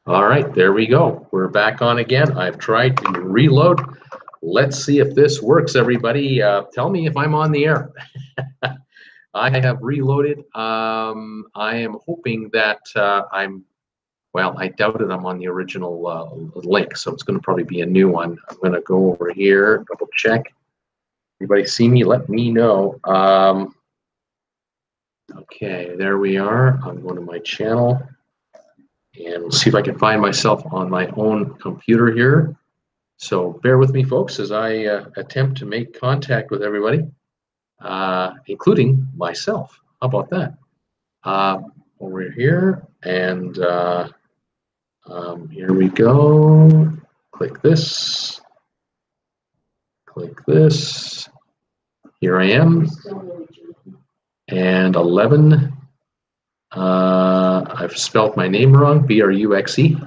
All right, there we go. We're back on again. I've tried to reload. Let's see if this works, everybody. Tell me if I'm on the air. I have reloaded. I am hoping that well, I doubt it. I'm on the original link, so it's going to probably be a new one. I'm going to go over here, double check. Everybody see me? Let me know. Okay, there we are. I'm going to my channel. And we'll see if I can find myself on my own computer here. So bear with me, folks, as I attempt to make contact with everybody, including myself. How about that? Over here, and here we go. Click this. Click this. Here I am. And 11. I've spelled my name wrong, B-R-U-X-E.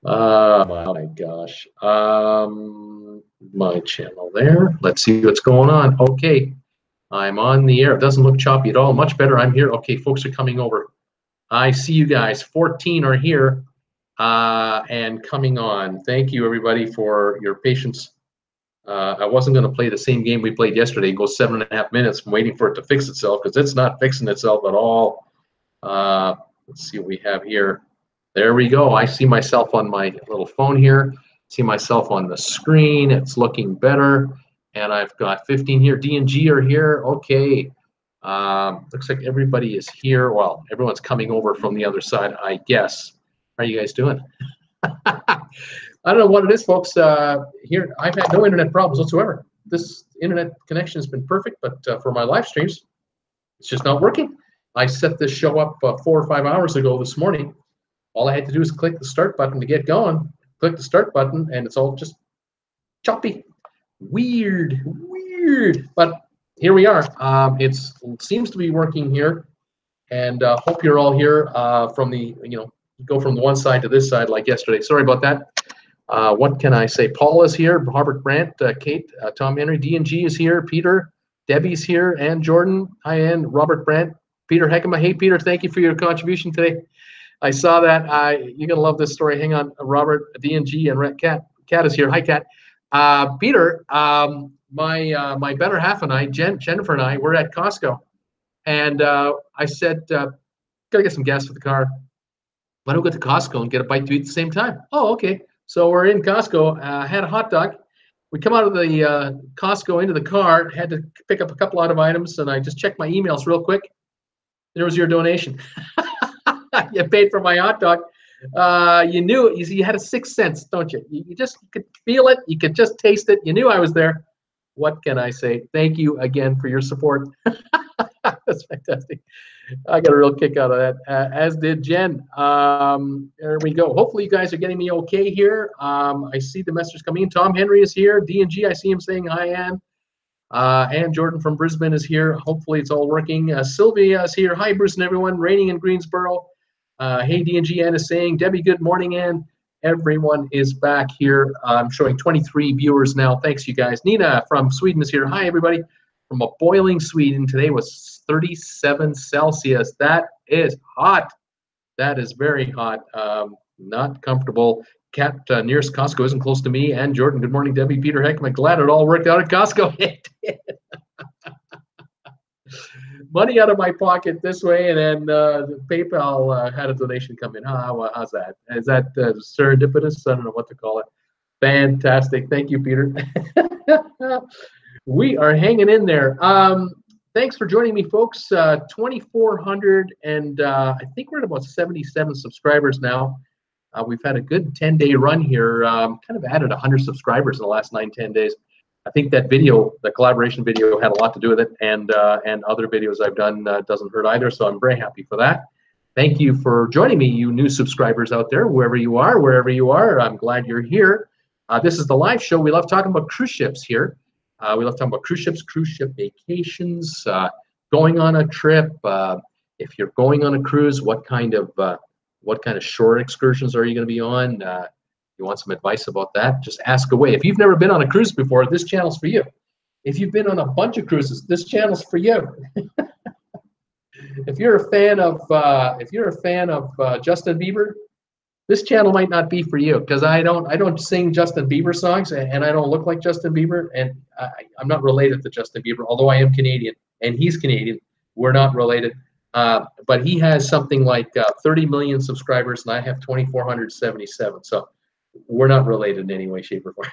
Oh my gosh. My channel there. Let's see what's going on. Okay, I'm on the air. It doesn't look choppy at all. Much better. I'm here. Okay, folks are coming over. I see you guys. 14 are here and coming on. Thank you, everybody, for your patience. I wasn't going to play the same game we played yesterday. Go 7.5 minutes. I'm waiting for it to fix itself because it's not fixing itself at all. Let's see what we have here. There we go. I see myself on my little phone here. See myself on the screen. It's looking better. And I've got 15 here. D and G are here. Okay. Looks like everybody is here. Well, everyone's coming over from the other side, I guess. How are you guys doing? I don't know what it is, folks. Here, I've had no internet problems whatsoever. This internet connection has been perfect, but for my live streams, it's just not working. I set this show up 4 or 5 hours ago this morning. All I had to do is click the start button to get going. Click the start button, and it's all just choppy. Weird. But here we are. It seems to be working here, and hope you're all here from the, go from the one side to this side like yesterday. Sorry about that. What can I say? Paul is here, Robert Brandt, Kate, Tom Henry, D&G is here, Peter, Debbie's here, and Jordan. Hi, and Robert Brandt, Peter Heckema. Hey, Peter, thank you for your contribution today. I saw that. You're going to love this story. Hang on, Robert, D&G, and Kat. Kat is here. Hi, Kat. Peter, my better half and I, Jennifer and I, we're at Costco. And I said, got to get some gas for the car. Why don't we go to Costco and get a bite to eat at the same time? Oh, okay. So we're in Costco, had a hot dog. We come out of the Costco into the car, had to pick up a couple of items, and I just checked my emails real quick. There was your donation. You paid for my hot dog. You knew it. You had a sixth sense, don't you? You could feel it. You could just taste it. You knew I was there. What can I say? Thank you again for your support. That's fantastic. I got a real kick out of that, as did Jen. There we go. Hopefully you guys are getting me okay here. I see the messages coming in. Tom Henry is here. D&G, I see him saying hi, Ann. Ann Jordan from Brisbane is here. Hopefully it's all working. Sylvia is here. Hi, Bruce and everyone. Raining in Greensboro. Hey, D&G, Ann is saying. Debbie, good morning, Ann. Everyone is back here. I'm showing 23 viewers now. Thanks, you guys. Nina from Sweden is here. Hi, everybody. From a boiling Sweden. Today was 37 Celsius. That is hot. That is very hot. Not comfortable. Cat nearest Costco isn't close to me. And Jordan, good morning, Debbie. Peter Heckman, glad it all worked out at Costco. It did. Money out of my pocket this way, and then PayPal had a donation come in. How's that? Is that serendipitous? I don't know what to call it. Fantastic. Thank you, Peter. We are hanging in there. Thanks for joining me, folks. 2,400, and I think we're at about 77 subscribers now. We've had a good 10-day run here. Kind of added 100 subscribers in the last 9-10 days. I think that video, the collaboration video, had a lot to do with it, and other videos I've done doesn't hurt either. So I'm very happy for that. Thank you for joining me, you new subscribers out there, wherever you are, wherever you are. I'm glad you're here. This is the live show. We love talking about cruise ships here. We love talking about cruise ships, cruise ship vacations, going on a trip. If you're going on a cruise, what kind of shore excursions are you going to be on? You want some advice about that? Just ask away. If you've never been on a cruise before, this channel's for you. If you've been on a bunch of cruises, this channel's for you. If you're a fan of Justin Bieber, this channel might not be for you, because I don't sing Justin Bieber songs, and I don't look like Justin Bieber, and I'm not related to Justin Bieber, although I am Canadian and he's Canadian. We're not related, but he has something like 30 million subscribers, and I have 2,477. So we're not related in any way, shape, or form.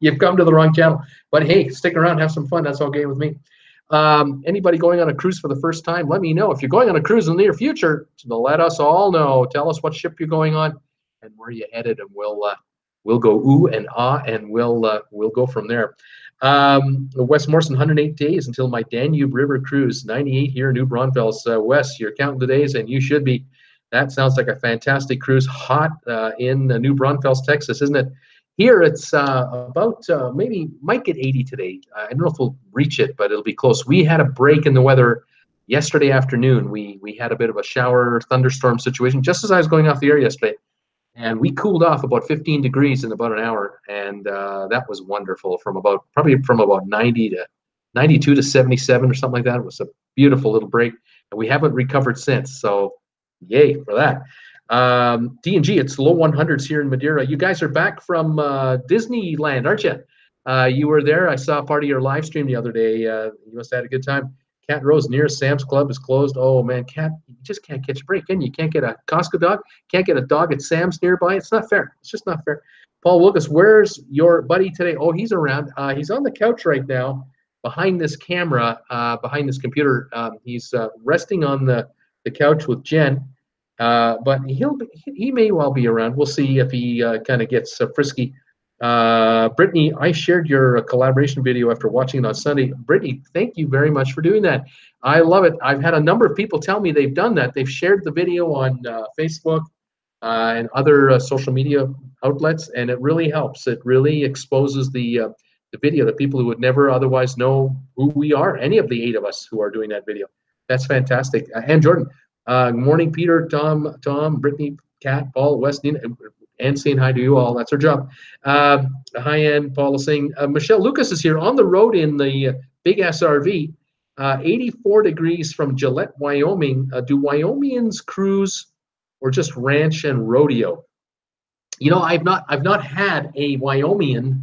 You've come to the wrong channel. But hey, stick around, have some fun. That's okay with me. Anybody going on a cruise for the first time, let me know. If you're going on a cruise in the near future, let us all know. Tell us what ship you're going on and where you headed, and we'll go ooh and ah, and we'll go from there. Wes Morrison, 108 days until my Danube River cruise, 98 here in New Braunfels. Wes, you're counting the days, and you should be. That sounds like a fantastic cruise. Hot in New Braunfels, Texas, isn't it? Here it's about maybe might get 80 today. I don't know if we'll reach it, but it'll be close. We had a break in the weather yesterday afternoon. We had a bit of a shower thunderstorm situation just as I was going off the air yesterday, and we cooled off about 15 degrees in about an hour, and that was wonderful. Probably from about 90 to 92 to 77 or something like that. It was a beautiful little break, and we haven't recovered since. So yay for that. D&G, it's low 100s here in Madeira. You guys are back from Disneyland, aren't you? You were there. I saw part of your live stream the other day. You must have had a good time. Cat Rose, nearest Sam's Club is closed. Oh, man, Cat, you just can't catch a break, can you? You can't get a Costco dog. Can't get a dog at Sam's nearby. It's not fair. It's just not fair. Paul Wilkes, where's your buddy today? Oh, he's around. He's on the couch right now behind this camera, behind this computer. He's resting on the couch with Jen. But he may well be around. We'll see if he kind of gets frisky. Brittany, I shared your collaboration video after watching it on Sunday. Brittany, thank you very much for doing that. I love it. I've had a number of people tell me they've done that. They've shared the video on Facebook and other social media outlets, and it really helps. It really exposes the video to people who would never otherwise know who we are, any of the 8 of us who are doing that video. That's fantastic. And Jordan, good morning, Peter, Tom, Brittany, Kat, Paul, Wes, Nina, and saying hi to you all. That's our job. Hi, Ann, Paul is saying, Michelle Lucas is here on the road in the big SRV, 84 degrees from Gillette, Wyoming. Do Wyomingians cruise or just ranch and rodeo? You know, I've not had a Wyomingian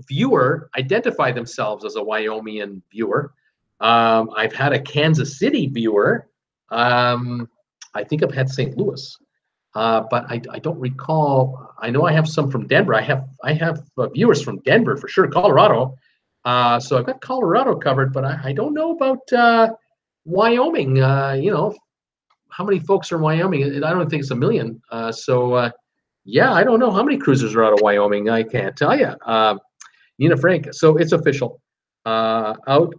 viewer identify themselves as a Wyomingian viewer. I've had a Kansas City viewer. I think I've had St. Louis, but I don't recall. I know I have some from Denver. I have viewers from Denver for sure. Colorado. So I've got Colorado covered, but I don't know about Wyoming. You know, how many folks are in Wyoming? I don't think it's a million. Yeah, I don't know how many cruisers are out of Wyoming. I can't tell you. Nina Frank. So it's official. Out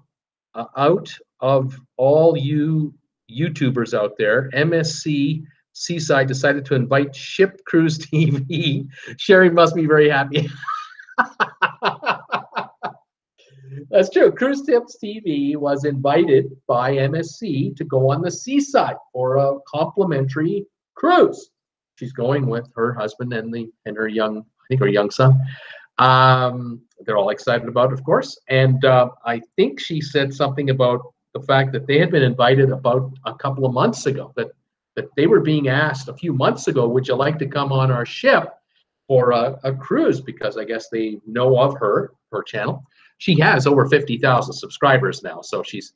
of all you YouTubers out there, MSC Seaside decided to invite Ship Cruise TV. Sherry must be very happy. That's true. Cruise Tips TV was invited by MSC to go on the seaside for a complimentary cruise. She's going with her husband and her young son. They're all excited about it, of course. And I think she said something about the fact that they had been invited about a couple of months ago, that they were being asked a few months ago, would you like to come on our ship for a cruise? Because I guess they know of her channel. She has over 50,000 subscribers now, so she's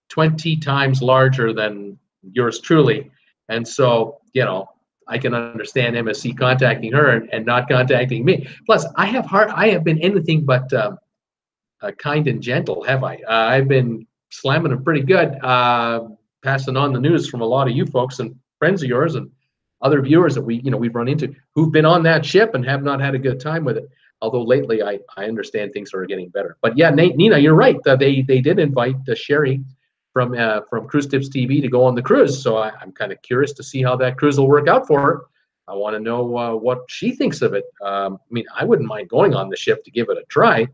20 times larger than yours truly. And so, you know, I can understand MSC contacting her and not contacting me. Plus, I have been anything but kind and gentle, have I? I've been slamming them pretty good, passing on the news from a lot of you folks and friends of yours and other viewers that we've run into who've been on that ship and have not had a good time with it. Although lately, I understand things are getting better. But yeah, Nina, you're right. They did invite Sherry from Cruise Tips TV to go on the cruise. So I'm kind of curious to see how that cruise will work out for her. I want to know what she thinks of it. I mean, I wouldn't mind going on the ship to give it a try,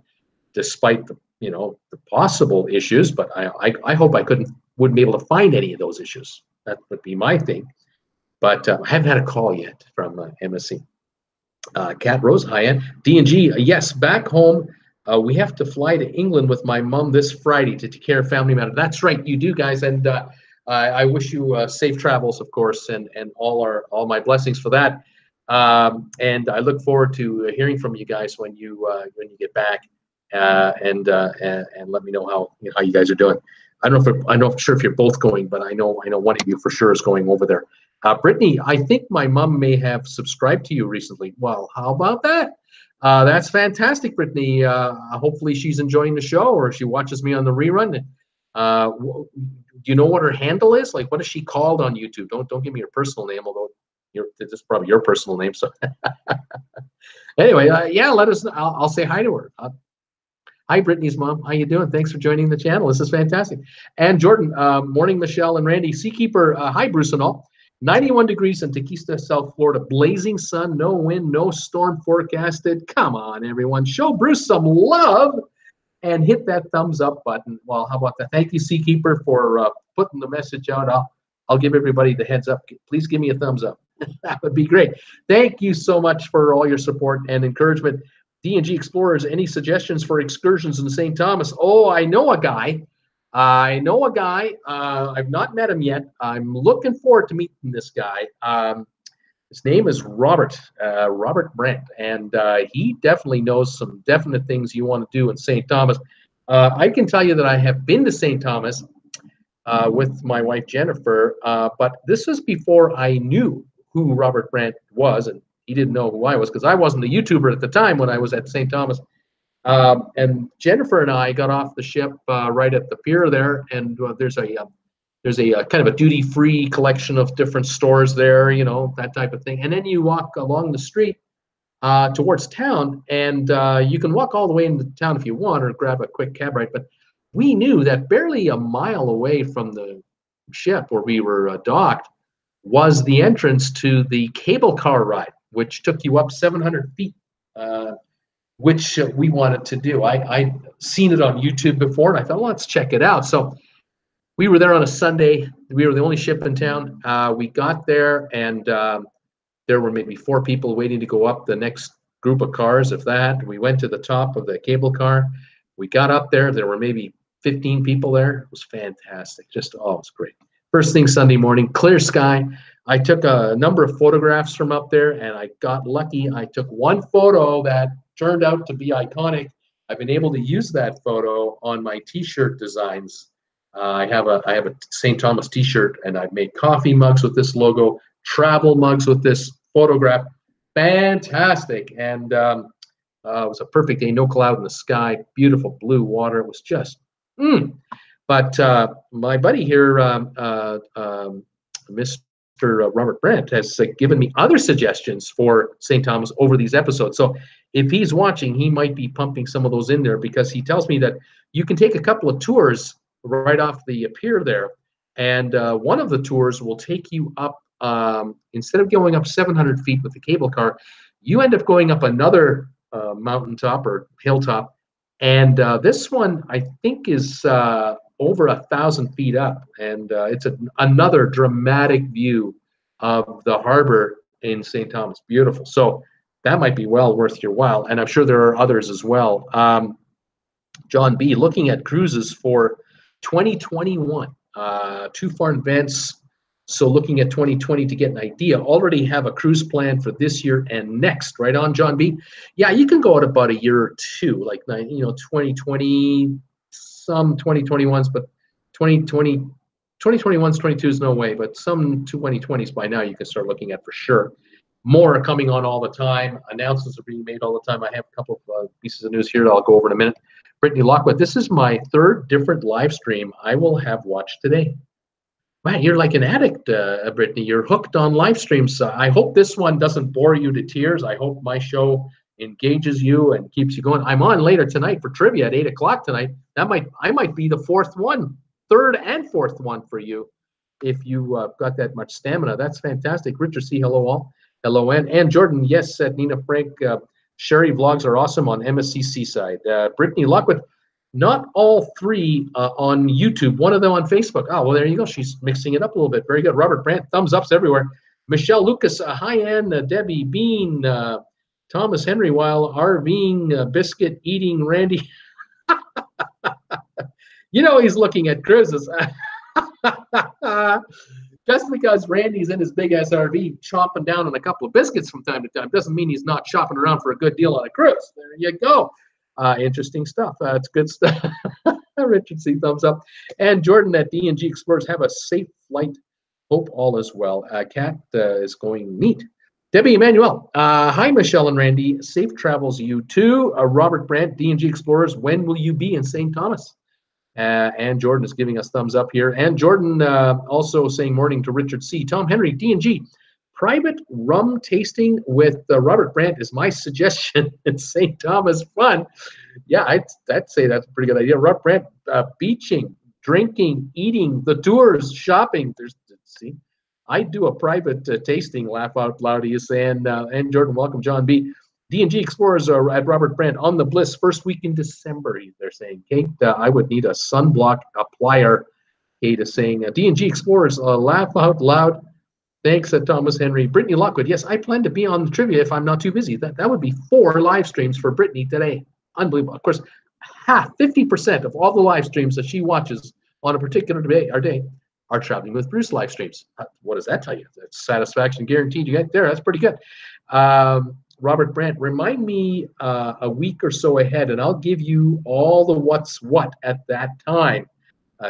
despite the possible issues. But I hope I wouldn't be able to find any of those issues. That would be my thing. But I haven't had a call yet from MSC. Cat Rose, hi, Ann. D&G, yes, back home We have to fly to England with my mom this Friday to take care of family matters. That's right, you do, guys, and I wish you safe travels, of course, and all my blessings for that. And I look forward to hearing from you guys when you get back, and let me know how you guys are doing. I don't know if I'm not sure if you're both going, but I know one of you for sure is going over there. Brittany, I think my mom may have subscribed to you recently. Well, how about that? That's fantastic, Brittany. Hopefully she's enjoying the show, or she watches me on the rerun. Do you know what her handle is? Like, what is she called on YouTube? Don't give me your personal name, although this is probably your personal name. So anyway, yeah, let us know. I'll say hi to her. Hi, Brittany's mom. How you doing? Thanks for joining the channel. This is fantastic. And Jordan, morning, Michelle and Randy. Seakeeper, hi, Bruce and all. 91 degrees in Tequila, South Florida. Blazing sun, no wind, no storm forecasted. Come on, everyone. Show Bruce some love and hit that thumbs up button. Well, how about that? Thank you, Seakeeper, for putting the message out. I'll give everybody the heads up. Please give me a thumbs up. That would be great. Thank you so much for all your support and encouragement. D&G Explorers, any suggestions for excursions in St. Thomas? Oh, I know a guy. I've not met him yet. I'm looking forward to meeting this guy. His name is Robert Brandt, and he definitely knows some definite things you want to do in St. Thomas. I can tell you that I have been to St. Thomas with my wife Jennifer, but this was before I knew who Robert Brandt was, and he didn't know who I was because I wasn't a YouTuber at the time when I was at St. Thomas. And Jennifer and I got off the ship right at the pier there, and there's a kind of a duty-free collection of different stores there, that type of thing. And then you walk along the street towards town, and you can walk all the way into town if you want, or grab a quick cab ride. But we knew that barely a mile away from the ship where we were docked was the entrance to the cable car ride, which took you up 700 feet. Which we wanted to do. I'd seen it on YouTube before, and I thought, well, let's check it out. So we were there on a Sunday. We were the only ship in town. We got there, and there were maybe 4 people waiting to go up the next group of cars, if that. We went to the top of the cable car. We got up there. There were maybe 15 people there. It was fantastic. Just, oh, it was great. First thing Sunday morning, clear sky. I took a number of photographs from up there, and I got lucky. I took one photo that turned out to be iconic. I've been able to use that photo on my T-shirt designs. I have a St. Thomas T-shirt, and I've made coffee mugs with this logo, travel mugs with this photograph. Fantastic, and it was a perfect day. No cloud in the sky, beautiful blue water. It was just, But my buddy here, Mr. Robert Brandt, has given me other suggestions for St. Thomas over these episodes. So if he's watching, he might be pumping some of those in there, because he tells me that you can take a couple of tours right off the pier there. And one of the tours will take you up, instead of going up 700 feet with the cable car, you end up going up another mountaintop or hilltop. And this one, I think, is over 1,000 feet up. And it's another dramatic view of the harbor in St. Thomas. Beautiful. So that might be well worth your while. And I'm sure there are others as well. John B., looking at cruises for 2021, too far in advance. So looking at 2020 to get an idea. Already have a cruise plan for this year and next. Right on, John B. Yeah, you can go out about a year or two, like 2020, some 2021s, but 2021s, 22s, no way. But some 2020s by now you can start looking at for sure. More are coming on all the time. Announcements are being made all the time. I have a couple of pieces of news here that I'll go over in a minute. Brittany Lockwood, this is my 3rd different live stream I will have watched today. Man, you're like an addict, Brittany. You're hooked on live streams. I hope this one doesn't bore you to tears. I hope my show engages you and keeps you going. I'm on later tonight for trivia at 8 o'clock tonight. I might be the 4th one, 3rd and 4th one for you if you got that much stamina. That's fantastic. Richard C., hello all. Hello, and Jordan, yes, Nina Frank. Sherry vlogs are awesome on MSC Seaside. Brittany Lockwood, not all 3 on YouTube, one of them on Facebook. Oh, well, there you go. She's mixing it up a little bit. Very good. Robert Brandt, thumbs ups everywhere. Michelle Lucas, hi, Ann, Debbie, Bean, Thomas Henry while RVing, biscuit eating Randy. You know he's looking at cruises. Just because Randy's in his big ass RV chomping down on a couple of biscuits from time to time doesn't mean he's not shopping around for a good deal on a cruise. There you go. Interesting stuff. It's good stuff. Richard C. thumbs up. And Jordan at D&G Explorers, have a safe flight. Hope all is well. Kat is going neat. Debbie Emmanuel. Hi, Michelle and Randy. Safe travels you too. Robert Brandt, D&G Explorers. When will you be in St. Thomas? And Jordan is giving us thumbs up here. And Jordan also saying morning to Richard C. Tom Henry, D&G. Private rum tasting with Robert Brandt is my suggestion in St. Thomas. Fun. Yeah, I'd say that's a pretty good idea. Robert Brandt, beaching, drinking, eating, the tours, shopping. See, I do a private tasting, laugh out loud, he is saying. And Jordan, welcome, John B. D&G Explorers are at Robert Brandt on the Bliss first week in December, they're saying. Kate, I would need a sunblock applier. Kate is saying, D&G Explorers, laugh out loud. Thanks, Thomas Henry. Brittany Lockwood, yes, I plan to be on the trivia if I'm not too busy. That would be 4 live streams for Brittany today. Unbelievable. Of course, 50% of all the live streams that she watches on a particular day are Traveling with Bruce live streams. What does that tell you? That's satisfaction guaranteed. You get there. That's pretty good. Robert Brandt, remind me a week or so ahead, and I'll give you all the what's what at that time,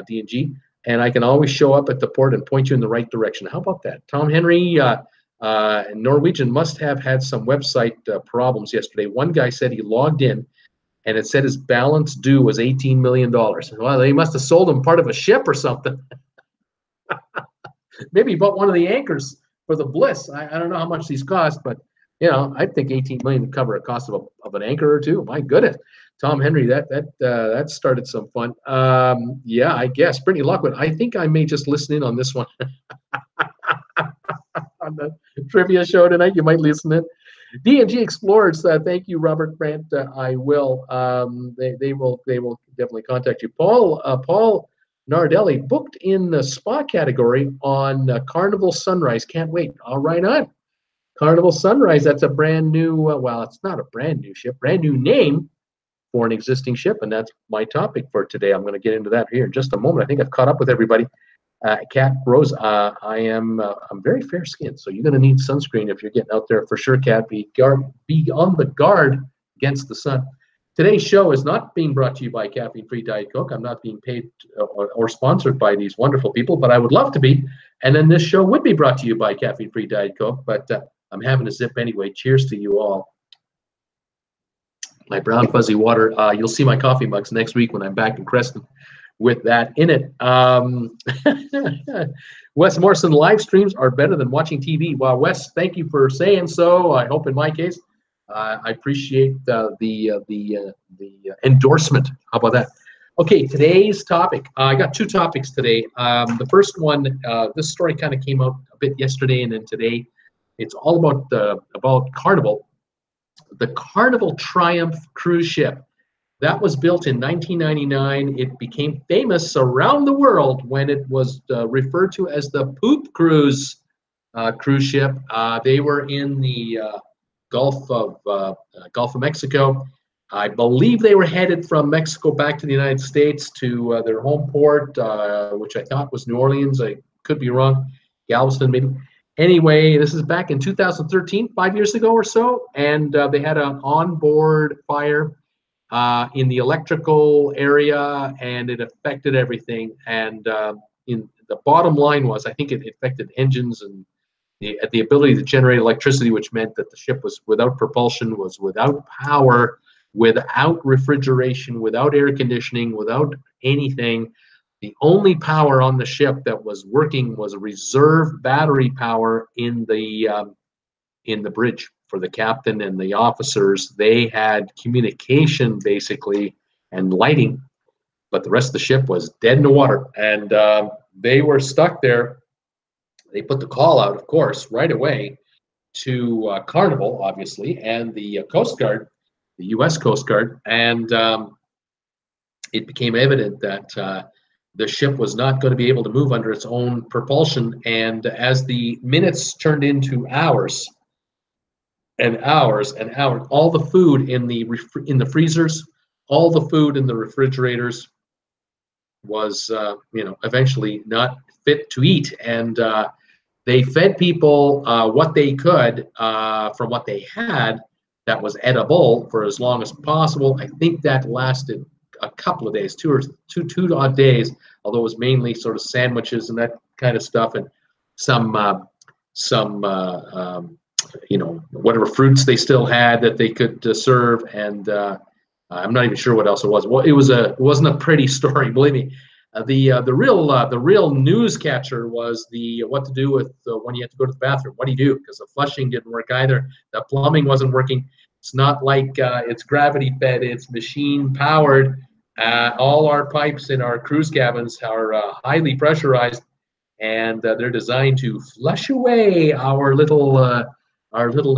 D&G, and I can always show up at the port and point you in the right direction. How about that? Tom Henry, Norwegian must have had some website problems yesterday. One guy said he logged in, and it said his balance due was $18 million. Well, they must have sold him part of a ship or something. Maybe he bought one of the anchors for the Bliss. I don't know how much these cost, but you know, I think 18 million to cover a cost of an anchor or two. My goodness, Tom Henry, that started some fun. Yeah, I guess. Brittany Lockwood, I think I may just listen in on this one on the trivia show tonight. You might listen in. D&G Explorers, thank you, Robert Brandt. I will. They will definitely contact you. Paul Nardelli booked in the spa category on Carnival Sunrise. Can't wait. All right, on. Carnival Sunrise, that's a brand new, well, it's not a brand new ship, brand new name for an existing ship, and that's my topic for today. I'm going to get into that here in just a moment. I think I've caught up with everybody. Kat Rose, I'm very fair-skinned, so you're going to need sunscreen if you're getting out there for sure, Kat. Be on the guard against the sun. Today's show is not being brought to you by Caffeine-Free Diet Coke. I'm not being paid or sponsored by these wonderful people, but I would love to be. And then this show would be brought to you by Caffeine-Free Diet Coke, but I'm having a sip anyway. Cheers to you all. My brown fuzzy water. You'll see my coffee mugs next week when I'm back in Creston with that in it. Wes Morrison, live streams are better than watching TV. Well, Wes, thank you for saying so. I hope in my case, I appreciate the endorsement. How about that? Okay, today's topic. I got 2 topics today. The first one, this story kind of came out a bit yesterday and then today. It's all about Carnival, the Carnival Triumph cruise ship. That was built in 1999. It became famous around the world when it was referred to as the Poop Cruise cruise ship. They were in the Gulf of Mexico. I believe they were headed from Mexico back to the United States to their home port, which I thought was New Orleans. I could be wrong. Galveston, maybe. Anyway, this is back in 2013, 5 years ago or so, and they had an onboard fire in the electrical area, and it affected everything. And in the bottom line was, I think it affected engines and the ability to generate electricity, which meant that the ship was without propulsion, was without power, without refrigeration, without air conditioning, without anything. The only power on the ship that was working was a reserve battery power in the bridge for the captain and the officers. They had communication basically and lighting, but the rest of the ship was dead in the water, and they were stuck there. They put the call out, of course, right away to Carnival, obviously, and the Coast Guard, the U.S. Coast Guard, and it became evident that the ship was not going to be able to move under its own propulsion. And as the minutes turned into hours, and hours and hours. All the food in the freezers, all the food in the refrigerators was, eventually not fit to eat, and they fed people what they could from what they had that was edible for as long as possible. I think that lasted a couple of days, two odd days, although it was mainly sort of sandwiches and that kind of stuff, and some whatever fruits they still had that they could serve, and I'm not even sure what else it was. Well, it wasn't a pretty story, believe me. The real news catcher was the what to do with when you have to go to the bathroom. What do you do? Because the flushing didn't work either. The plumbing wasn't working. It's not like it's gravity fed. It's machine powered. All our pipes in our cruise cabins are highly pressurized, and they're designed to flush away our little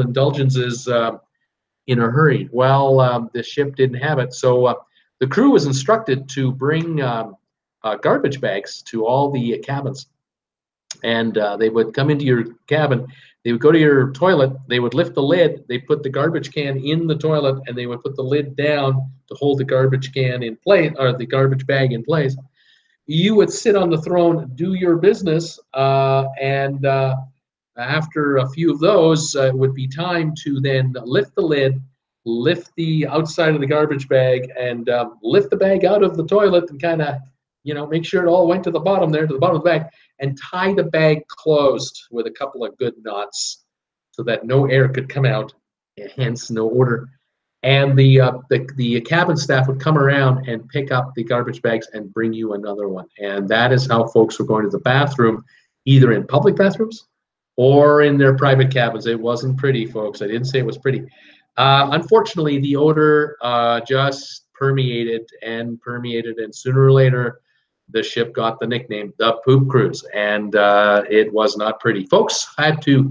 indulgences in a hurry. Well, the ship didn't have it, so the crew was instructed to bring garbage bags to all the cabins, and they would come into your cabin. They would go to your toilet. They would lift the lid. They put the garbage can in the toilet, and they would put the lid down to hold the garbage can in place, or the garbage bag in place. You would sit on the throne, do your business, and after a few of those, it would be time to then lift the lid, lift the outside of the garbage bag, and lift the bag out of the toilet and kind of, make sure it all went to the bottom there, to the bottom of the bag, and tie the bag closed with a couple of good knots so that no air could come out, hence no odor. And the cabin staff would come around and pick up the garbage bags and bring you another one. And that is how folks were going to the bathroom, either in public bathrooms or in their private cabins. It wasn't pretty, folks. I didn't say it was pretty. Unfortunately, the odor just permeated, and sooner or later, the ship got the nickname the Poop Cruise, and it was not pretty. Folks had to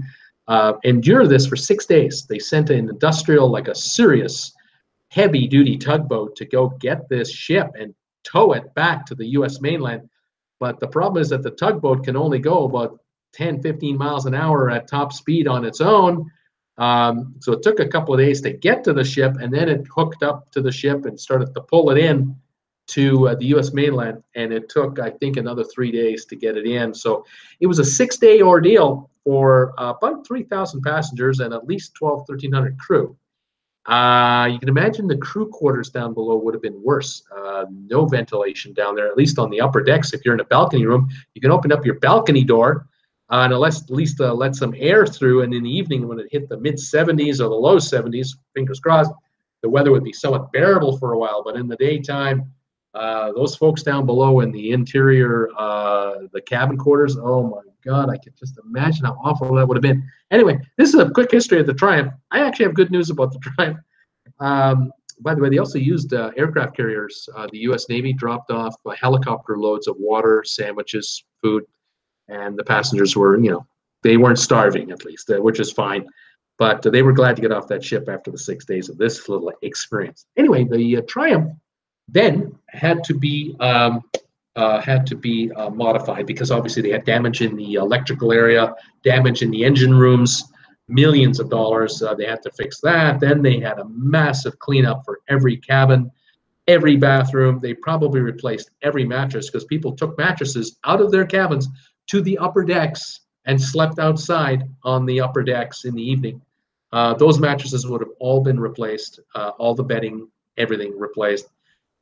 endure this for 6 days. They sent an industrial, like a serious, heavy-duty tugboat to go get this ship and tow it back to the U.S. mainland. But the problem is that the tugboat can only go about 10, 15 miles an hour at top speed on its own. So it took a couple of days to get to the ship, and then it hooked up to the ship and started to pull it in to the U.S. mainland, and it took, I think, another 3 days to get it in. So it was a 6-day ordeal for about 3,000 passengers and at least 1,300 crew. You can imagine the crew quarters down below would have been worse. No ventilation down there, at least on the upper decks. If you're in a balcony room, you can open up your balcony door and at least let some air through, and in the evening when it hit the mid-70s or the low 70s, fingers crossed, the weather would be somewhat bearable for a while. But in the daytime, those folks down below in the interior, the cabin quarters, oh my God, I could just imagine how awful that would have been. Anyway, this is a quick history of the Triumph. I actually have good news about the Triumph. By the way, they also used aircraft carriers. The U.S. Navy dropped off helicopter loads of water, sandwiches, food, and the passengers were, they weren't starving at least, which is fine. But they were glad to get off that ship after the 6 days of this little experience. Anyway, the Triumph then had to be modified, because obviously they had damage in the electrical area, damage in the engine rooms, millions of dollars. They had to fix that. Then they had a massive cleanup for every cabin, every bathroom. They probably replaced every mattress, because people took mattresses out of their cabins to the upper decks and slept outside on the upper decks in the evening. Those mattresses would have all been replaced, all the bedding, everything replaced,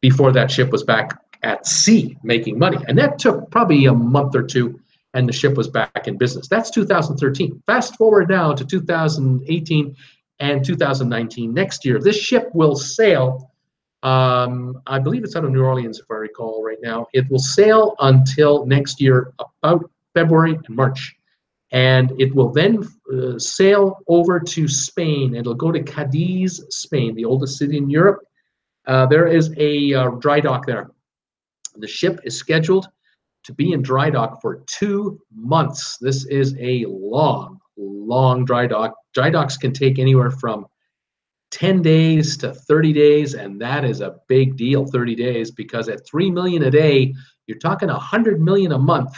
before that ship was back at sea making money. And that took probably a month or two, and the ship was back in business. That's 2013. Fast forward now to 2018 and 2019. Next year, this ship will sail, I believe it's out of New Orleans, if I recall right now. It will sail until next year, about February and March. And it will then sail over to Spain. It'll go to Cadiz, Spain, the oldest city in Europe. There is a dry dock there. The ship is scheduled to be in dry dock for 2 months. This is a long, long dry dock. Dry docks can take anywhere from 10 days to 30 days, and that is a big deal, 30 days, because at $3 million a day, you're talking $100 million a month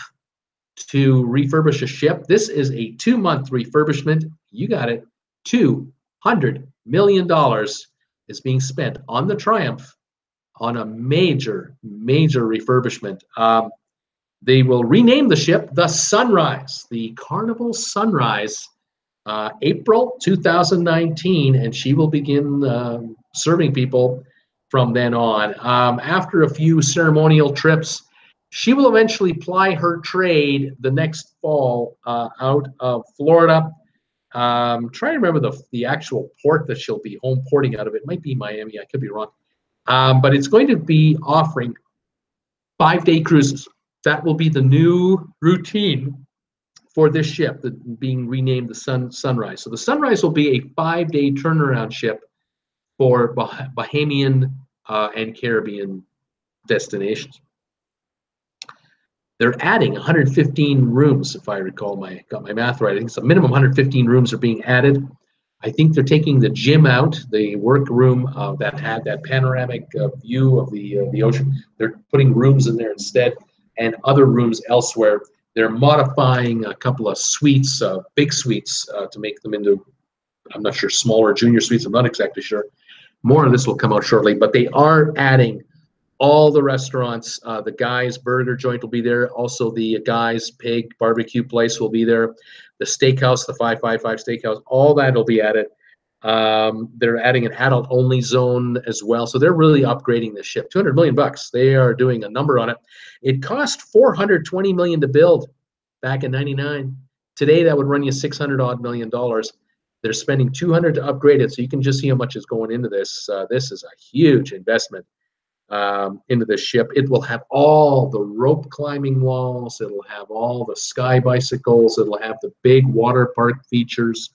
to refurbish a ship. This is a 2-month refurbishment. You got it, $200 $200 million is being spent on the Triumph on a major refurbishment. They will rename the ship the Sunrise, the Carnival Sunrise, April 2019, and she will begin serving people from then on. After a few ceremonial trips, she will eventually ply her trade the next fall out of Florida. Trying to remember the actual port that she'll be home porting out of. It might be Miami. I could be wrong. But it's going to be offering 5-day cruises. That will be the new routine for this ship, being renamed the Sunrise. So the Sunrise will be a 5-day turnaround ship for Bahamian and Caribbean destinations. They're adding 115 rooms, if I recall got my math right. I think it's a minimum 115 rooms are being added. I think they're taking the gym out, the workroom that had that panoramic view of the ocean. They're putting rooms in there instead, and other rooms elsewhere. They're modifying a couple of suites, big suites, to make them into, I'm not sure, smaller junior suites. I'm not exactly sure. More of this will come out shortly, but they are adding all the restaurants. The Guy's Burger Joint will be there. Also, the Guy's Pig Barbecue Place will be there. The steakhouse, the 555 Steakhouse, all that will be added. They're adding an adult-only zone as well. So they're really upgrading the ship. $200 million. They are doing a number on it. It cost $420 million to build back in '99. Today, that would run you $600-odd million. They're spending $200 to upgrade it. So you can just see how much is going into this. This is a huge investment into the ship. It will have all the rope climbing walls. It'll have all the sky bicycles. It'll have the big water park features,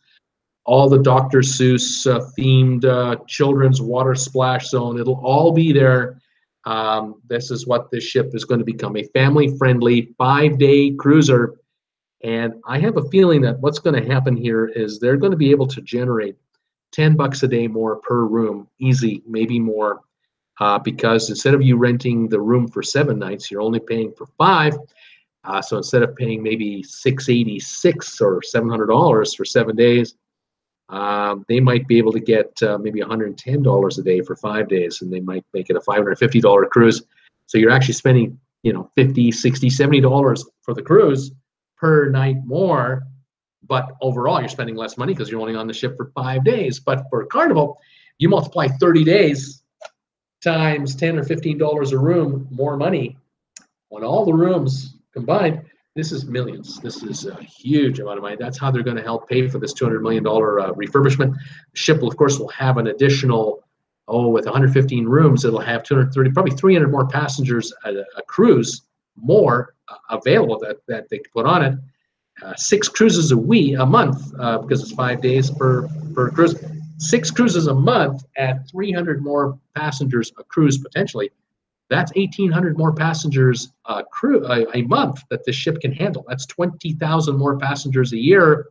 all the Dr. Seuss themed children's water splash zone. It'll all be there. This is what this ship is going to become, a family-friendly 5-day cruiser. And I have a feeling that what's going to happen here is they're going to be able to generate $10 a day more per room, easy, maybe more. Because instead of you renting the room for 7 nights, you're only paying for 5. So instead of paying maybe $686 or $700 for 7 days, they might be able to get maybe $110 a day for 5 days, and they might make it a $550 cruise. So you're actually spending, $50, $60, $70 for the cruise per night more. But overall, you're spending less money because you're only on the ship for 5 days. But for Carnival, you multiply 30 days times $10 or $15 a room, more money on all the rooms combined. This is millions. This is a huge amount of money. That's how they're going to help pay for this $200 million refurbishment. The ship, of course, will have an additional, with 115 rooms, it'll have 230, probably 300 more passengers a cruise, more available that they can put on it. 6 cruises a month, because it's 5 days per cruise. 6 cruises a month at 300 more passengers a cruise potentially. That's 1,800 more passengers a month that this ship can handle. That's 20,000 more passengers a year,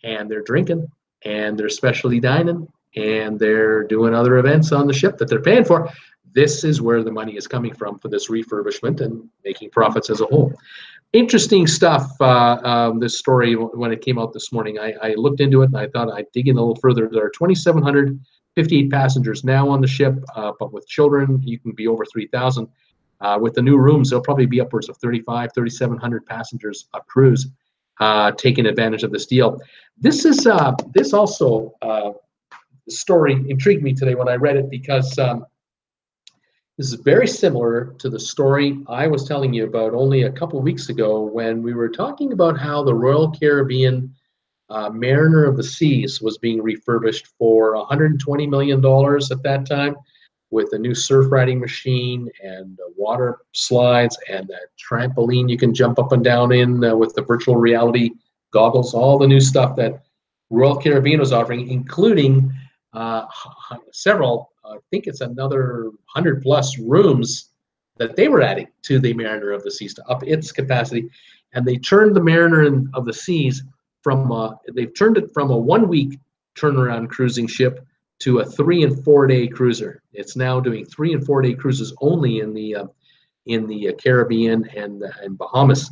and they're drinking, and they're specialty dining, and they're doing other events on the ship that they're paying for. This is where the money is coming from for this refurbishment and making profits as a whole. Interesting stuff, this story, when it came out this morning. I looked into it, and I thought I'd dig in a little further. There are 2,758 passengers now on the ship, but with children, you can be over 3,000. With the new rooms, there'll probably be upwards of 3,700 passengers a cruise taking advantage of this deal. This also story intrigued me today when I read it, because this is very similar to the story I was telling you about only a couple of weeks ago, when we were talking about how the Royal Caribbean Mariner of the Seas was being refurbished for $120 million at that time, with a new surf riding machine and water slides and that trampoline you can jump up and down in with the virtual reality goggles, all the new stuff that Royal Caribbean was offering, including several, I think it's another 100+ rooms that they were adding to the Mariner of the Seas to up its capacity. And they turned the Mariner of the Seas they've turned it from a 1-week turnaround cruising ship to a 3- and 4-day cruiser. It's now doing 3- and 4-day cruises only in the Caribbean and Bahamas.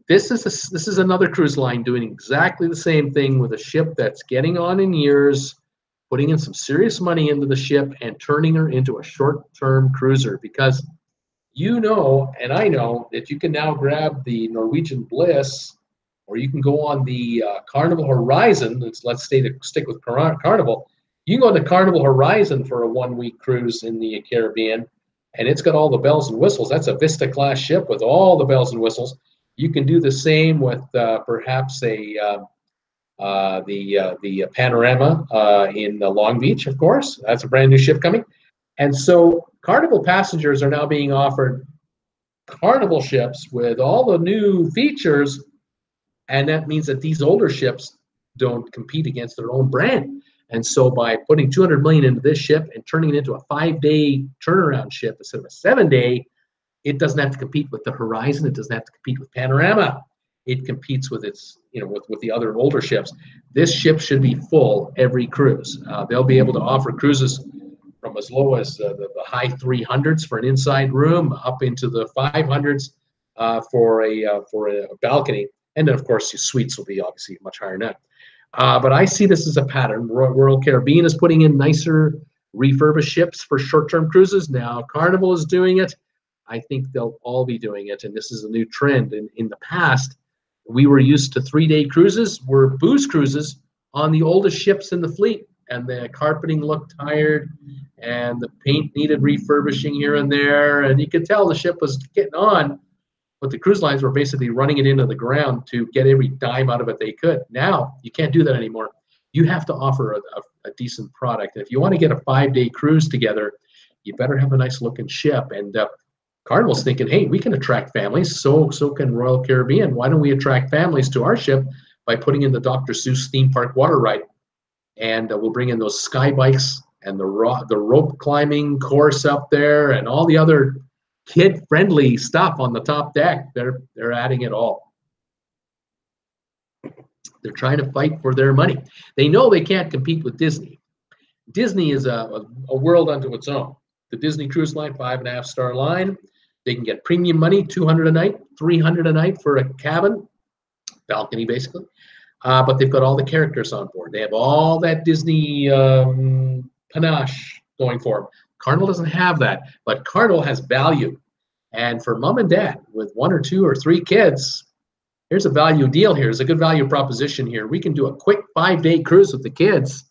This is another cruise line doing exactly the same thing with a ship that's getting on in years, putting in some serious money into the ship and turning her into a short-term cruiser, because you know, and I know, that you can now grab the Norwegian Bliss, or you can go on the Carnival Horizon. Let's stick with Carnival. You can go on the Carnival Horizon for a 1-week cruise in the Caribbean, and it's got all the bells and whistles. That's a Vista class ship with all the bells and whistles. You can do the same with perhaps the Panorama in Long Beach, of course. That's a brand new ship coming. And so Carnival passengers are now being offered Carnival ships with all the new features, and that means that these older ships don't compete against their own brand. And so by putting $200 million into this ship and turning it into a 5-day turnaround ship instead of a 7-day, it doesn't have to compete with the Horizon. It doesn't have to compete with Panorama. It competes with its, with the other older ships. This ship should be full every cruise. They'll be able to offer cruises from as low as the high 300s for an inside room up into the 500s for a balcony. And then, of course, your suites will be obviously much higher than that. But I see this as a pattern. Royal Caribbean is putting in nicer refurbished ships for short-term cruises. Now Carnival is doing it. I think they'll all be doing it, and this is a new trend. In the past, we were used to 3-day cruises, were booze cruises on the oldest ships in the fleet, and the carpeting looked tired, and the paint needed refurbishing here and there, and you could tell the ship was getting on, but the cruise lines were basically running it into the ground to get every dime out of it they could. Now, you can't do that anymore. You have to offer a decent product. And if you want to get a 5-day cruise together, you better have a nice looking ship. And Carnival's thinking, hey, we can attract families, so can Royal Caribbean. Why don't we attract families to our ship by putting in the Dr. Seuss theme park water ride? And we'll bring in those sky bikes and the rope climbing course up there and all the other kid-friendly stuff on the top deck. They're adding it all. They're trying to fight for their money. They know they can't compete with Disney. Disney is a world unto its own. The Disney Cruise Line, 5.5-star line. They can get premium money, $200 a night, $300 a night for a cabin, balcony basically. But they've got all the characters on board. They have all that Disney panache going for them. Carnival doesn't have that, but Carnival has value. And for mom and dad with 1 or 2 or 3 kids, here's a value deal here. There's a good value proposition here. We can do a quick 5-day cruise with the kids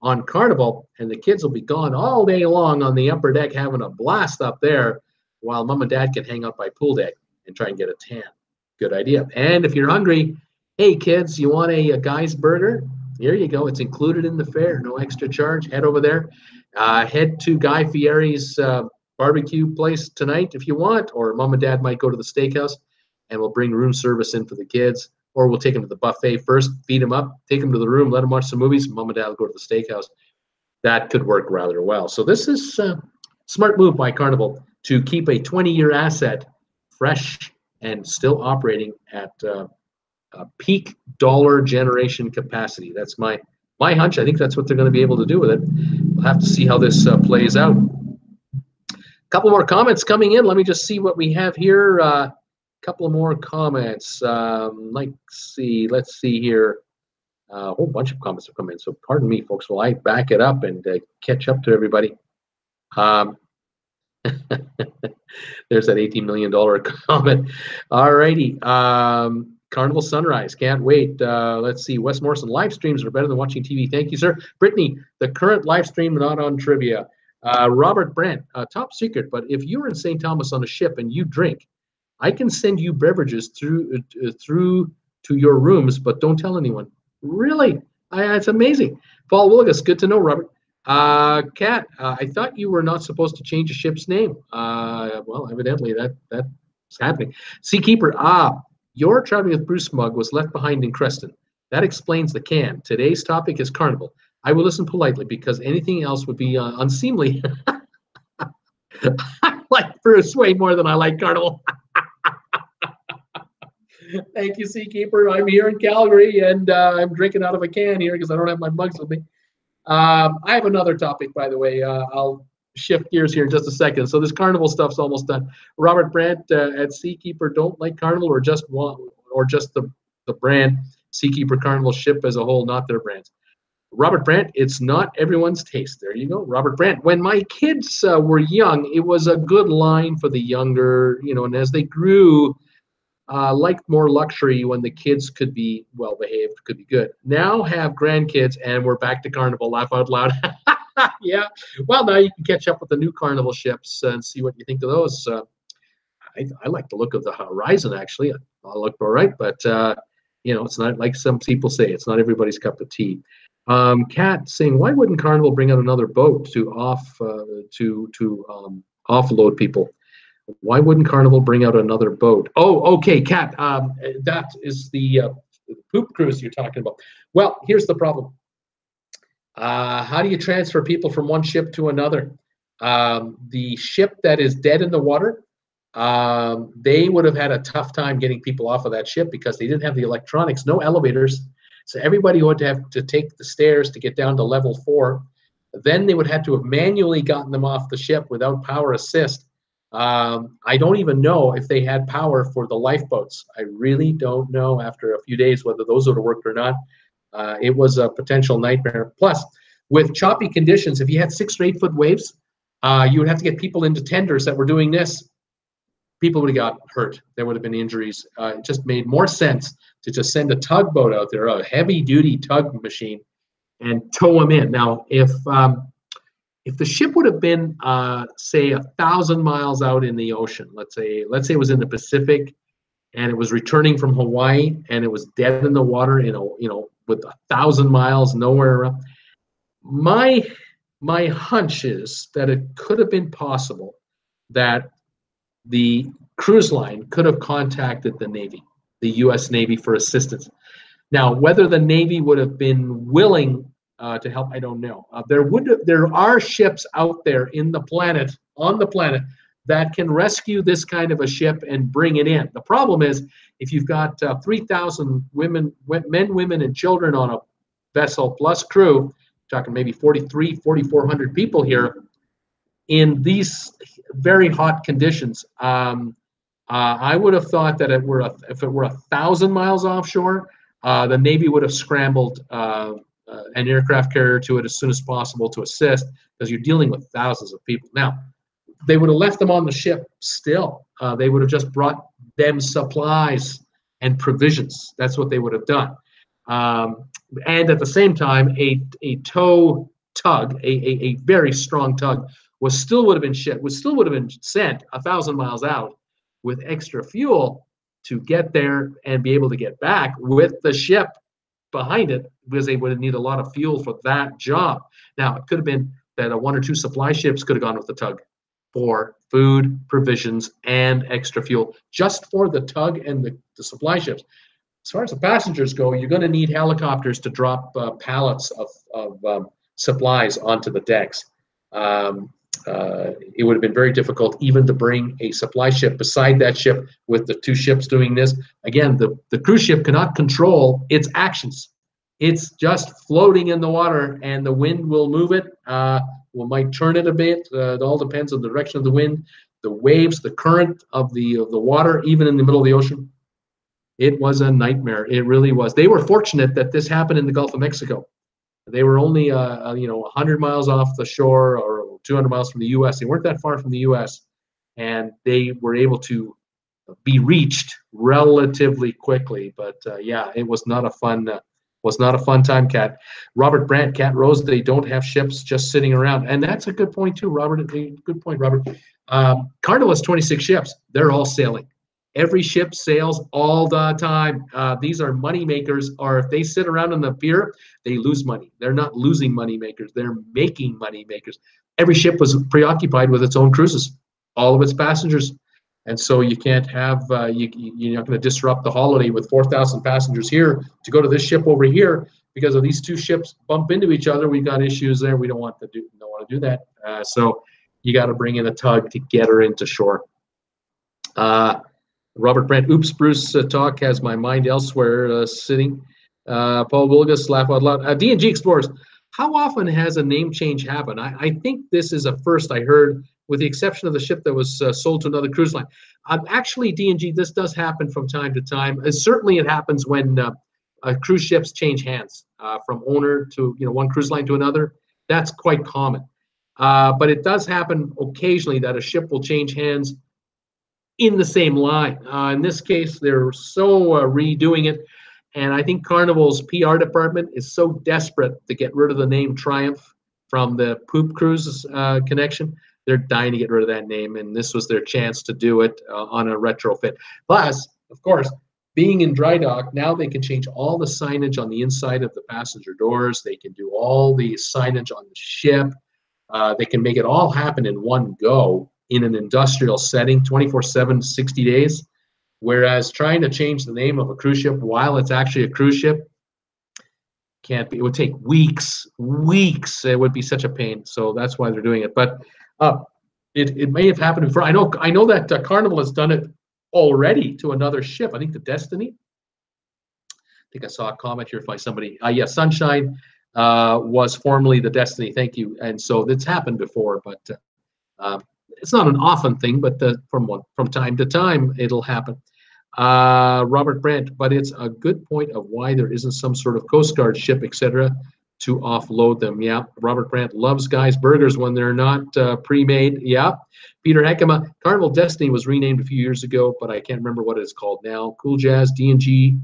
on Carnival, and the kids will be gone all day long on the upper deck having a blast up there, while mom and dad can hang out by pool deck and try and get a tan. Good idea. And if you're hungry, hey kids, you want a guy's burger? Here you go. It's included in the fare. No extra charge. Head over there. Head to Guy Fieri's barbecue place tonight if you want, or mom and dad might go to the steakhouse, and we'll bring room service in for the kids, or we'll take them to the buffet first, feed them up, take them to the room, let them watch some movies. Mom and dad will go to the steakhouse. That could work rather well. So this is a smart move by Carnival to keep a 20-year asset fresh and still operating at peak dollar generation capacity. That's my hunch. I think that's what they're going to be able to do with it. We'll have to see how this plays out. A couple more comments coming in. Let me just see what we have here. Couple of more comments. Let's see here. A whole bunch of comments have come in, so pardon me, folks, while I back it up and catch up to everybody. There's that $18 million comment. All righty. Carnival Sunrise, can't wait. Let's see. Wes Morrison, live streams are better than watching TV. Thank you, sir. Brittany, the current live stream not on trivia. Robert Brent, top secret, but if you're in St. Thomas on a ship and you drink, I can send you beverages through to your rooms, but don't tell anyone. Really? It's amazing. Paul Willigas, good to know, Robert. Kat, I thought you were not supposed to change a ship's name. Well, evidently that's happening. Seakeeper, your traveling with Bruce mug was left behind in Creston. That explains the can. Today's topic is Carnival. I will listen politely because anything else would be unseemly. I like Bruce way more than I like Carnival. Thank you, Seakeeper. I'm here in Calgary, and I'm drinking out of a can here because I don't have my mugs with me. I have another topic, by the way. I'll shift gears here in just a second. So this Carnival stuff's almost done. Robert Brandt at Seakeeper don't like Carnival or or just the brand Seakeeper Carnival ship as a whole, not their brands. Robert Brandt, it's not everyone's taste. There you go, Robert Brandt. When my kids were young, it was a good line for the younger, you know, and as they grew, liked more luxury when the kids could be well behaved, could be good. Now have grandkids, and we're back to Carnival. Laugh out loud. Yeah. Well, now you can catch up with the new Carnival ships and see what you think of those. I like the look of the Horizon, actually. I looked all right, but you know, it's not like some people say. It's not everybody's cup of tea. Kat saying, why wouldn't Carnival bring out another boat to offload people? Why wouldn't Carnival bring out another boat? Oh, okay, Kat. That is the poop cruise you're talking about. Well, here's the problem. How do you transfer people from one ship to another? The ship that is dead in the water, they would have had a tough time getting people off of that ship because they didn't have the electronics, no elevators. So everybody would have to take the stairs to get down to level 4. Then they would have to have manually gotten them off the ship without power assist. I don't even know if they had power for the lifeboats. I really don't know after a few days whether those would have worked or not. It was a potential nightmare. Plus, with choppy conditions, if you had 6 or 8 foot waves, you would have to get people into tenders that were doing this. People would have got hurt. There would have been injuries. It just made more sense to just send a tugboat out there, a heavy-duty tug machine, and tow them in. Now, if the ship would have been, say, 1,000 miles out in the ocean, let's say it was in the Pacific, and it was returning from Hawaii, and it was dead in the water, you know, with 1,000 miles nowhere around. My hunch is that it could have been possible that the cruise line could have contacted the Navy, the U.S. Navy, for assistance. Now, whether the Navy would have been willing to help, I don't know. There are ships out there on the planet that can rescue this kind of a ship and bring it in. The problem is, if you've got 3,000 men, women, and children on a vessel plus crew, talking maybe 4,400 people here, in these very hot conditions, I would have thought that if it were 1,000 miles offshore, the Navy would have scrambled an aircraft carrier to it as soon as possible to assist, because you're dealing with thousands of people. Now, they would have left them on the ship still. They would have just brought them supplies and provisions. That's what they would have done. And at the same time, a tow tug, a very strong tug, would have been sent 1,000 miles out with extra fuel to get there and be able to get back with the ship behind it, because they would need a lot of fuel for that job. Now, it could have been that 1 or 2 supply ships could have gone with the tug for food, provisions, and extra fuel, just for the tug and the supply ships. As far as the passengers go, you're going to need helicopters to drop pallets of supplies onto the decks. It would have been very difficult even to bring a supply ship beside that ship with the 2 ships doing this. Again, the cruise ship cannot control its actions. It's just floating in the water, and the wind will move it. Might turn it a bit. It all depends on the direction of the wind, the waves, the current of the water, even in the middle of the ocean. It was a nightmare. It really was. They were fortunate that this happened in the Gulf of Mexico. They were only 100 miles off the shore, or 200 miles from the U.S. They weren't that far from the U.S., and they were able to be reached relatively quickly. But yeah, it was not a fun time, Kat. Robert Brandt, Kat Rose, they don't have ships just sitting around, and that's a good point too, Robert. Good point, Robert. Carnival has 26 ships. They're all sailing. Every ship sails all the time. These are money makers, or if they sit around on the pier, they lose money. They're not losing money makers. They're making money makers. Every ship was preoccupied with its own cruises, all of its passengers. And so you can't have, you're not going to disrupt the holiday with 4,000 passengers here to go to this ship over here, because of these 2 ships bump into each other. We've got issues there. We don't want to do that. So you got to bring in a tug to get her into shore. Robert Brandt, oops, Bruce talk has my mind elsewhere sitting. Paul Wilgus, laugh out loud. D&G Explorers, how often has a name change happened? I think this is a first I heard with the exception of the ship that was sold to another cruise line. Actually, D&G, this does happen from time to time. Certainly, it happens when cruise ships change hands from owner to one cruise line to another. That's quite common. But it does happen occasionally that a ship will change hands in the same line. In this case, they're so redoing it. And I think Carnival's PR department is so desperate to get rid of the name Triumph from the Poop Cruises connection. They're dying to get rid of that name, and this was their chance to do it on a retrofit. Plus, of course, being in dry dock, now they can change all the signage on the inside of the passenger doors. They can do all the signage on the ship. They can make it all happen in one go in an industrial setting, 24/7, 60 days. Whereas trying to change the name of a cruise ship while it's actually a cruise ship can't be. It would take weeks. It would be such a pain. So that's why they're doing it. But it may have happened before. I know that Carnival has done it already to another ship. I think the Destiny. I think I saw a comment here by somebody. Yeah, Sunshine was formerly the Destiny. Thank you. And so it's happened before, but it's not an often thing. But from time to time, it'll happen. Robert Brandt, but it's a good point of why there isn't some sort of Coast Guard ship, etc., to offload them. Yeah, Robert Brandt loves Guy's Burgers when they're not pre-made. Yeah, Peter Heckema, Carnival Destiny was renamed a few years ago, but I can't remember what it's called now. Cool Jazz, D&G,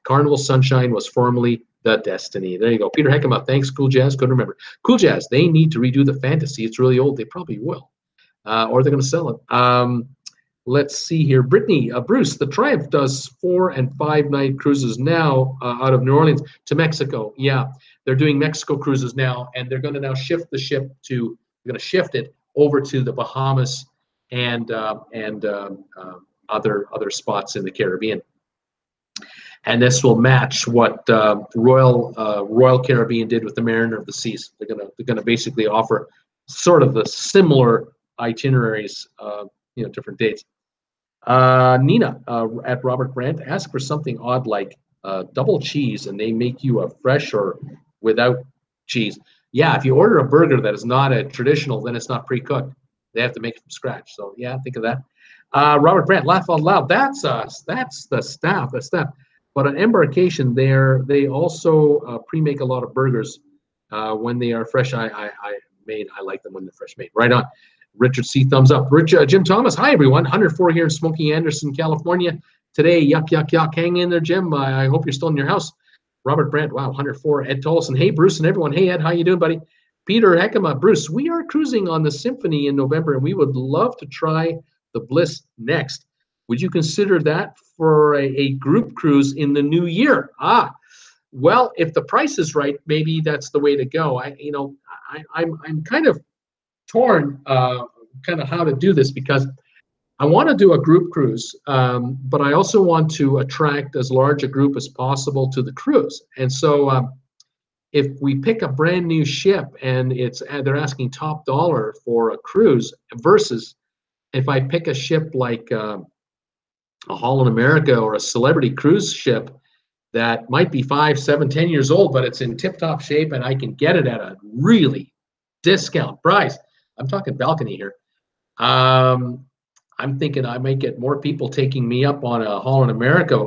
Carnival Sunshine was formerly the Destiny. There you go. Peter Heckema, thanks, Cool Jazz. Couldn't remember. Cool Jazz, they need to redo the Fantasy. It's really old. They probably will, or they're going to sell it. Let's see here. Brittany, Bruce, the Triumph does 4 and 5 night cruises now out of New Orleans to Mexico. Yeah, they're doing Mexico cruises now, and they're going to now shift the ship to, they're going to shift it over to the Bahamas and other spots in the Caribbean. And this will match what Royal Caribbean did with the Mariner of the Seas. They're going to basically offer sort of the similar itineraries, different dates. Nina at Robert Brandt, ask for something odd like double cheese, and they make you a fresh or without cheese. Yeah, if you order a burger that is not a traditional, then it's not pre-cooked. They have to make it from scratch. So yeah, think of that. Robert Brandt, laugh out loud. That's the staff. But on embarkation, they also pre-make a lot of burgers when they are fresh. I like them when they're fresh made. Right on. Richard C. thumbs up. Jim Thomas, hi everyone. 104 here in Smoky Anderson, California. Today, yuck. Hang in there, Jim. I hope you're still in your house. Robert Brandt, wow, 104. Ed Tolson, hey Bruce and everyone. Hey Ed, how you doing, buddy? Peter Heckema, Bruce, we are cruising on the Symphony in November, and we would love to try the Bliss next. Would you consider that for a group cruise in the new year? Well, if the price is right, maybe that's the way to go. I'm kind of torn kind of how to do this, because I want to do a group cruise, but I also want to attract as large a group as possible to the cruise. And so if we pick a brand new ship and they're asking top dollar for a cruise, versus if I pick a ship like a Holland America or a Celebrity cruise ship that might be 5, 7, 10 years old, but it's in tip-top shape and I can get it at a really discount price. I'm talking balcony here. I'm thinking I might get more people taking me up on a Holland America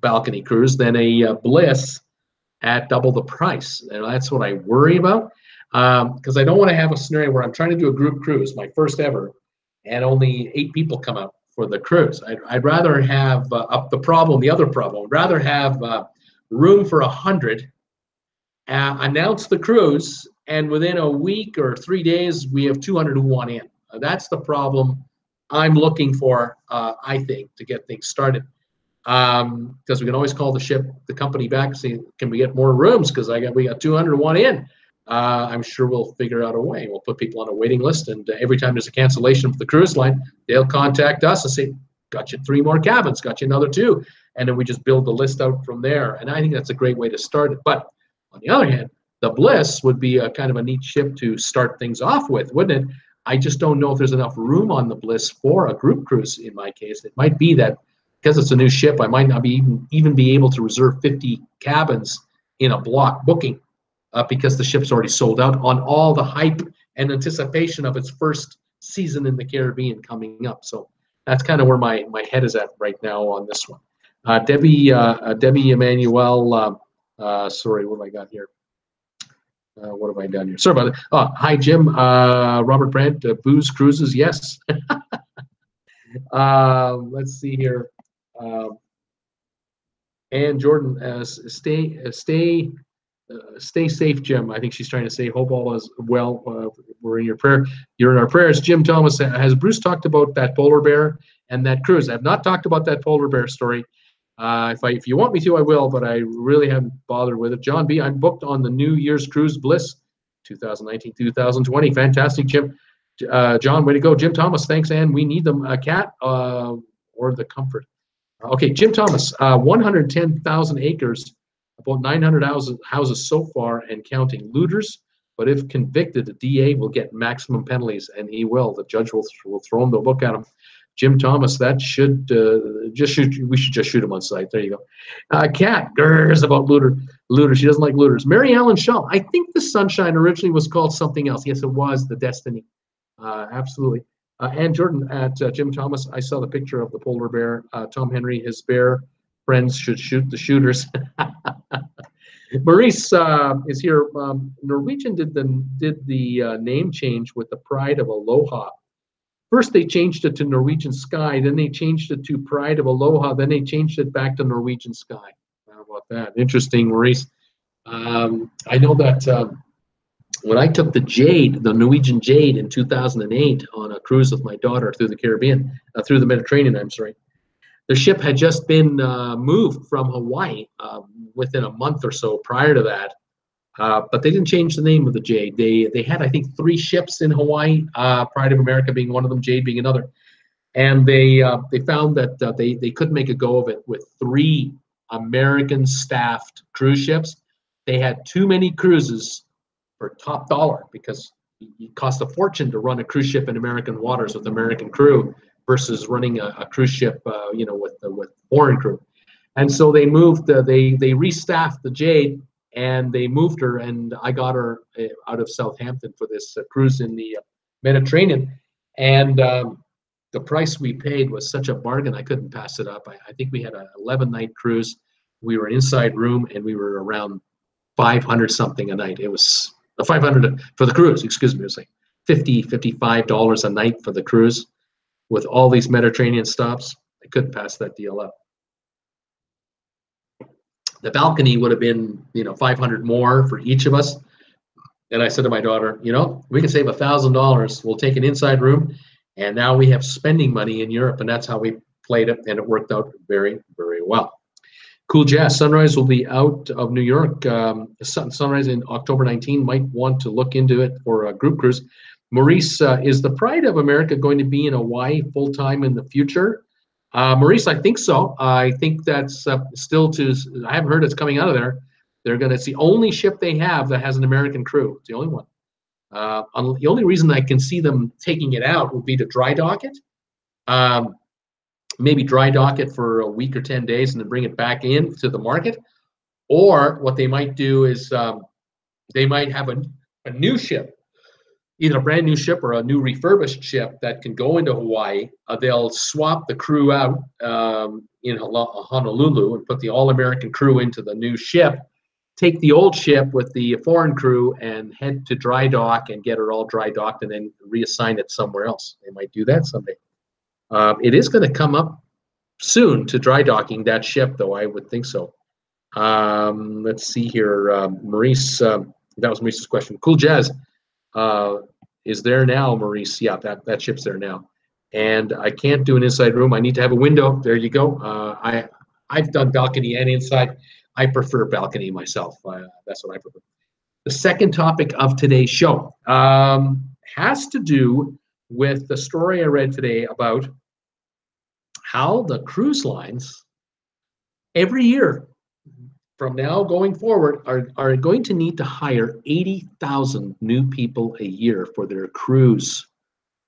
balcony cruise than a Bliss at double the price. And that's what I worry about, because I don't want to have a scenario where I'm trying to do a group cruise, my first ever, and only 8 people come out for the cruise. I'd rather have the other problem. I'd rather have room for 100, announce the cruise, and within a week or 3 days, we have 200 who want in. That's the problem I'm looking for, I think, to get things started. Because we can always call the company back and say, can we get more rooms? Because we got 200 who want in. I'm sure we'll figure out a way. We'll put people on a waiting list, and every time there's a cancellation for the cruise line, they'll contact us and say, got you 3 more cabins, got you another 2. And then we just build the list out from there. And I think that's a great way to start it. But on the other hand, the Bliss would be a kind of a neat ship to start things off with, wouldn't it? I just don't know if there's enough room on the Bliss for a group cruise in my case. It might be that because it's a new ship, I might not be even be able to reserve 50 cabins in a block booking because the ship's already sold out on all the hype and anticipation of its first season in the Caribbean coming up. So that's kind of where my head is at right now on this one. Debbie Emmanuel, sorry, what have I got here? What have I done here? Sorry about it. Hi, Jim. Robert Brandt, Booze Cruises, yes. Let's see here. Ann Jordan, stay safe, Jim. I think she's trying to say, hope all is well. We're in your prayer. You're in our prayers. Jim Thomas, has Bruce talked about that polar bear and that cruise? I have not talked about that polar bear story. If you want me to, I will, but I really haven't bothered with it. John B., I'm booked on the New Year's Cruise Bliss 2019-2020. Fantastic, Jim. John, way to go. Jim Thomas, thanks, and we need them. A cat or the Comfort. Okay, Jim Thomas, 110,000 acres, about 900 houses so far and counting. Looters, but if convicted, the DA will get maximum penalties, and he will. The judge will throw him the book at him. Jim Thomas, that should just shoot. We should just shoot him on sight. There you go. Kat Gers about looter. She doesn't like looters. Mary Ellen Shaw. I think the Sunshine originally was called something else. Yes, it was the Destiny. Absolutely. Ann Jordan at Jim Thomas. I saw the picture of the polar bear. Tom Henry, his bear friends should shoot the shooters. Maurice is here. Norwegian did the name change with the Pride of Aloha. First, they changed it to Norwegian Sky. Then they changed it to Pride of Aloha. Then they changed it back to Norwegian Sky. How about that? Interesting, Maurice. I know that when I took the Jade, the Norwegian Jade in 2008 on a cruise with my daughter through the Caribbean, through the Mediterranean, I'm sorry, the ship had just been moved from Hawaii within a month or so prior to that. But they didn't change the name of the Jade. They had, I think, 3 ships in Hawaii, Pride of America being one of them, Jade being another. And they found that they couldn't make a go of it with 3 American-staffed cruise ships. They had too many cruises for top dollar because it cost a fortune to run a cruise ship in American waters with American crew versus running a cruise ship, with foreign crew. And so they moved. They restaffed the Jade. And they moved her, and I got her out of Southampton for this cruise in the Mediterranean. And the price we paid was such a bargain, I couldn't pass it up. I think we had an 11-night cruise. We were inside room, and we were around 500 something a night. It was 500 for the cruise. Excuse me, it was like $55 a night for the cruise with all these Mediterranean stops. I couldn't pass that deal up. The balcony would have been, 500 more for each of us. And I said to my daughter, we can save $1,000. We'll take an inside room. And now we have spending money in Europe. And that's how we played it. And it worked out very, very well. Cool Jazz. Sunrise will be out of New York. Sunrise in October 19. Might want to look into it for a group cruise. Maurice, is the Pride of America going to be in Hawaii full-time in the future? Maurice, I think so. I think that's still I haven't heard it's coming out of there. It's the only ship they have that has an American crew. It's the only one. The only reason I can see them taking it out would be to dry dock it. Maybe dry dock it for a week or 10 days and then bring it back into the market. Or what they might do is they might have a new ship, either a brand new ship or a new refurbished ship that can go into Hawaii. They'll swap the crew out in Honolulu and put the all-American crew into the new ship, take the old ship with the foreign crew and head to dry dock and get her all dry docked and then reassign it somewhere else. They might do that someday. It is going to come up soon to dry docking that ship, though, I would think so. Let's see here. Maurice, that was Maurice's question. Cool Jazz. Is there now, Maurice? Yeah, that ship's there now. And I can't do an inside room. I need to have a window. There you go. I've done balcony and inside. I prefer balcony myself. That's what I prefer. The second topic of today's show has to do with the story I read today about how the cruise lines every year from now going forward are going to need to hire 80,000 new people a year for their cruise.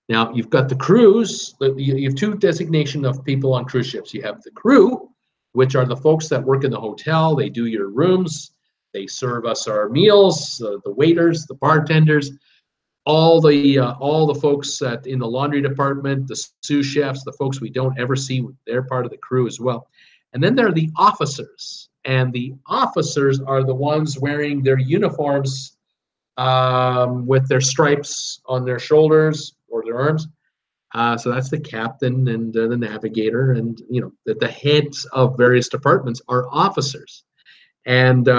Now, you've got the cruise, you have 2 designation of people on cruise ships. You have the crew, which are the folks that work in the hotel. They do your rooms. They serve us our meals, the waiters, the bartenders, all the folks in the laundry department, the sous chefs, the folks we don't ever see, they're part of the crew as well. And then there are the officers, and the officers are the ones wearing their uniforms with their stripes on their shoulders or their arms. So that's the captain and the navigator, and the heads of various departments are officers, and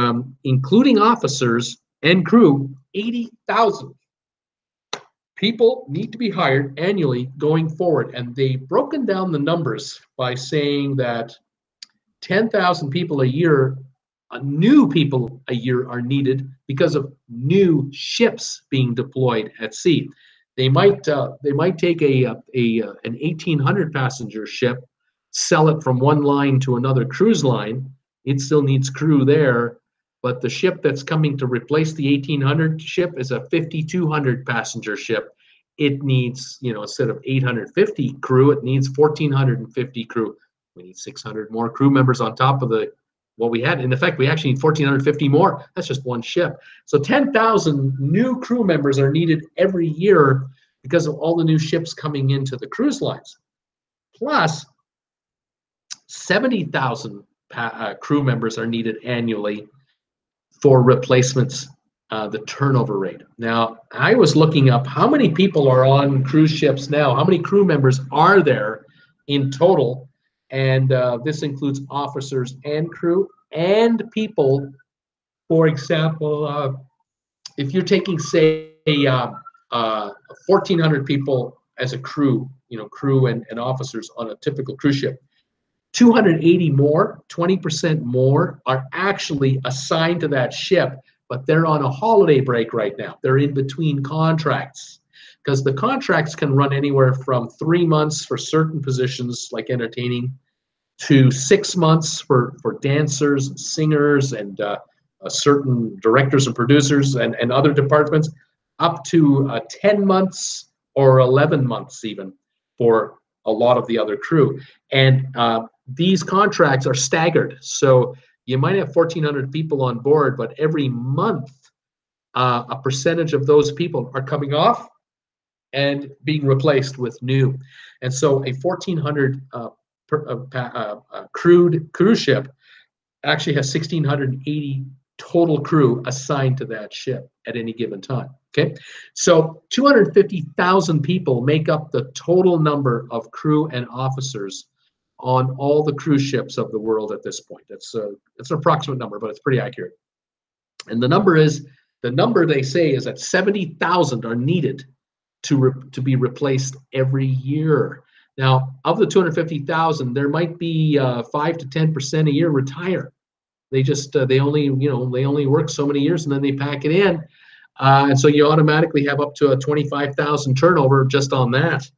including officers and crew, 80,000 people need to be hired annually going forward. And they've broken down the numbers by saying that 10,000 people a year, new people a year, are needed because of new ships being deployed at sea. They might take an 1,800 passenger ship, sell it from one line to another cruise line. It still needs crew there, but the ship that's coming to replace the 1,800 ship is a 5,200 passenger ship. It needs, instead of 850 crew, it needs 1,450 crew. We need 600 more crew members on top of what we had. In effect, we actually need 1,450 more. That's just one ship. So 10,000 new crew members are needed every year because of all the new ships coming into the cruise lines. Plus, 70,000 crew members are needed annually for replacements, the turnover rate. Now, I was looking up how many people are on cruise ships now, how many crew members are there in total, and this includes officers and crew and people. For example, if you're taking, say, 1,400 people as a crew, crew and officers on a typical cruise ship, 280 more, 20% more, are actually assigned to that ship, but they're on a holiday break right now. They're in between contracts, because the contracts can run anywhere from 3 months for certain positions like entertaining, to 6 months for dancers, singers, and certain directors and producers and other departments, up to 10 months or 11 months even for a lot of the other crew. And these contracts are staggered. So you might have 1,400 people on board, but every month a percentage of those people are coming off and being replaced with new. And so a 1,400 crewed cruise ship actually has 1,680 total crew assigned to that ship at any given time. Okay, so 250,000 people make up the total number of crew and officers on all the cruise ships of the world at this point. It's an approximate number, but it's pretty accurate. And the number they say is that 70,000 are needed to be replaced every year. Now, of the 250,000, there might be 5 to 10% a year retire. They just they only work so many years and then they pack it in, and so you automatically have up to a 25,000 turnover just on that.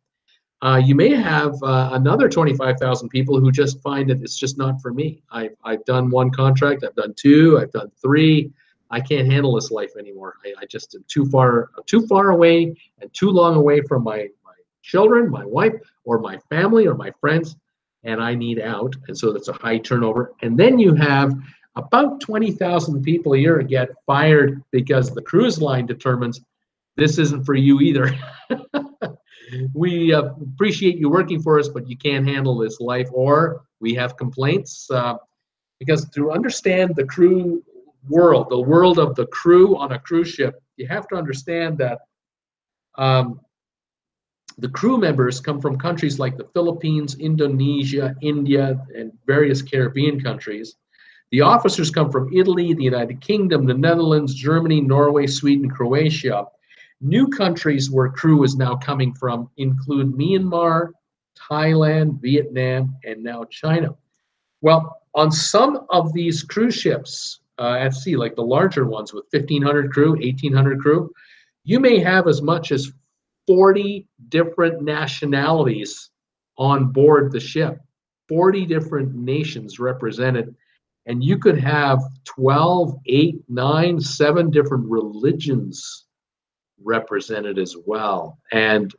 You may have another 25,000 people who just find that it's just not for me. I've done one contract, I've done two, I've done three. I can't handle this life anymore. I just am too far away and too long away from my children, my wife, or my family, or my friends, and I need out. And so that's a high turnover. And then you have about 20,000 people a year get fired because the cruise line determines this isn't for you either. We appreciate you working for us, but you can't handle this life, or we have complaints. Because to understand the crew world, the world of the crew on a cruise ship, you have to understand that the crew members come from countries like the Philippines, Indonesia, India, and various Caribbean countries. The officers come from Italy, the United Kingdom, the Netherlands, Germany, Norway, Sweden, Croatia. New countries where crew is now coming from include Myanmar, Thailand, Vietnam, and now China. Well, on some of these cruise ships at sea, like the larger ones with 1,500 crew, 1,800 crew, you may have as much as 40 different nationalities on board the ship, 40 different nations represented. And you could have 12, 8, 9, 7 different religions represented as well. And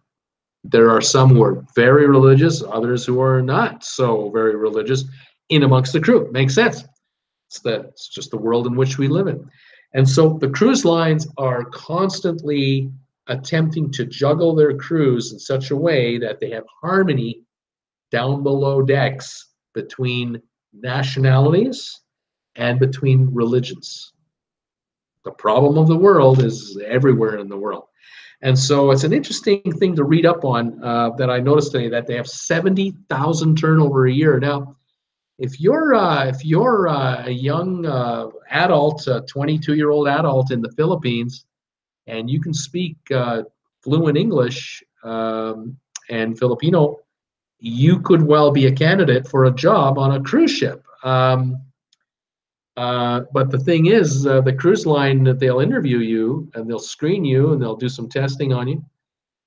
there are some who are very religious, others who are not so very religious in amongst the crew. Makes sense. It's just the world in which we live in. And so the cruise lines are constantly attempting to juggle their crews in such a way that they have harmony down below decks between nationalities and between religions. The problem of the world is everywhere in the world. And so it's an interesting thing to read up on that I noticed today, that they have 70,000 turnover a year. Now, if you're a young adult, 22-year-old adult in the Philippines, and you can speak fluent English and Filipino, you could well be a candidate for a job on a cruise ship. But the thing is, the cruise line, they'll interview you and they'll screen you and they'll do some testing on you,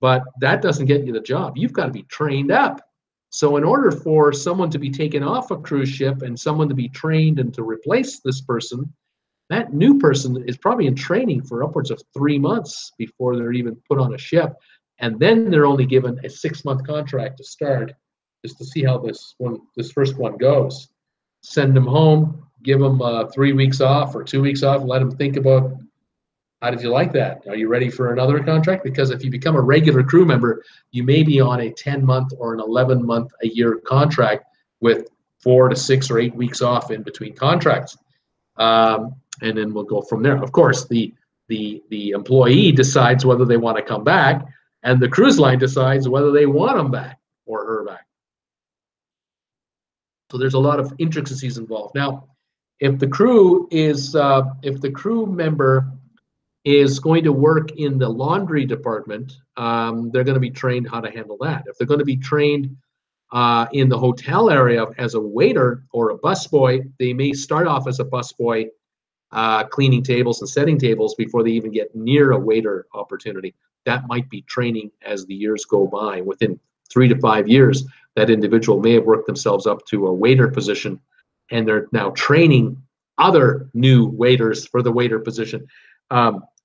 but that doesn't get you the job. You've got to be trained up. So in order for someone to be taken off a cruise ship and someone to be trained and to replace this person, that new person is probably in training for upwards of 3 months before they're even put on a ship. And then they're only given a 6-month contract to start, just to see how this first one goes. Send them home, give them 3 weeks off or 2 weeks off, let them think about, how did you like that? Are you ready for another contract? Because if you become a regular crew member, you may be on a 10-month or an 11-month a year contract with 4 to 6 or 8 weeks off in between contracts. And then we'll go from there. Of course, the employee decides whether they want to come back, and the cruise line decides whether they want them back or her back. So there's a lot of intricacies involved. Now, if the crew member is going to work in the laundry department, they're going to be trained how to handle that. If they're going to be trained in the hotel area as a waiter or a busboy, they may start off as a busboy, cleaning tables and setting tables before they even get near a waiter opportunity. That might be training as the years go by. Within 3 to 5 years, that individual may have worked themselves up to a waiter position, and they're now training other new waiters for the waiter position.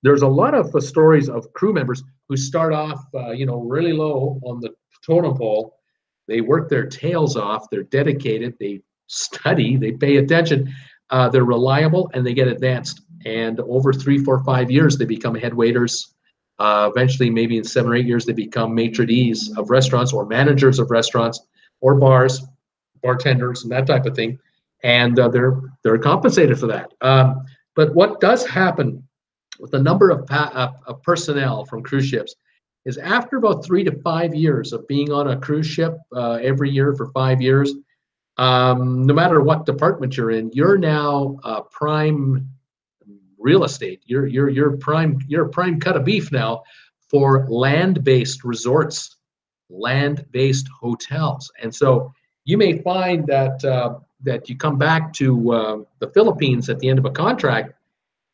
There's a lot of stories of crew members who start off, really low on the totem pole. They work their tails off. They're dedicated. They study. They pay attention. They're reliable, and they get advanced. And over 3, 4, 5 years, they become head waiters. Eventually, maybe in 7 or 8 years, they become maitre d's of restaurants or managers of restaurants or bars, bartenders, and that type of thing. And they're compensated for that. But what does happen with the number of personnel from cruise ships is, after about 3 to 5 years of being on a cruise ship every year for 5 years, no matter what department you're in, you're now prime real estate. You're a prime cut of beef now for land-based resorts, land-based hotels. And so you may find that you come back to the Philippines at the end of a contract,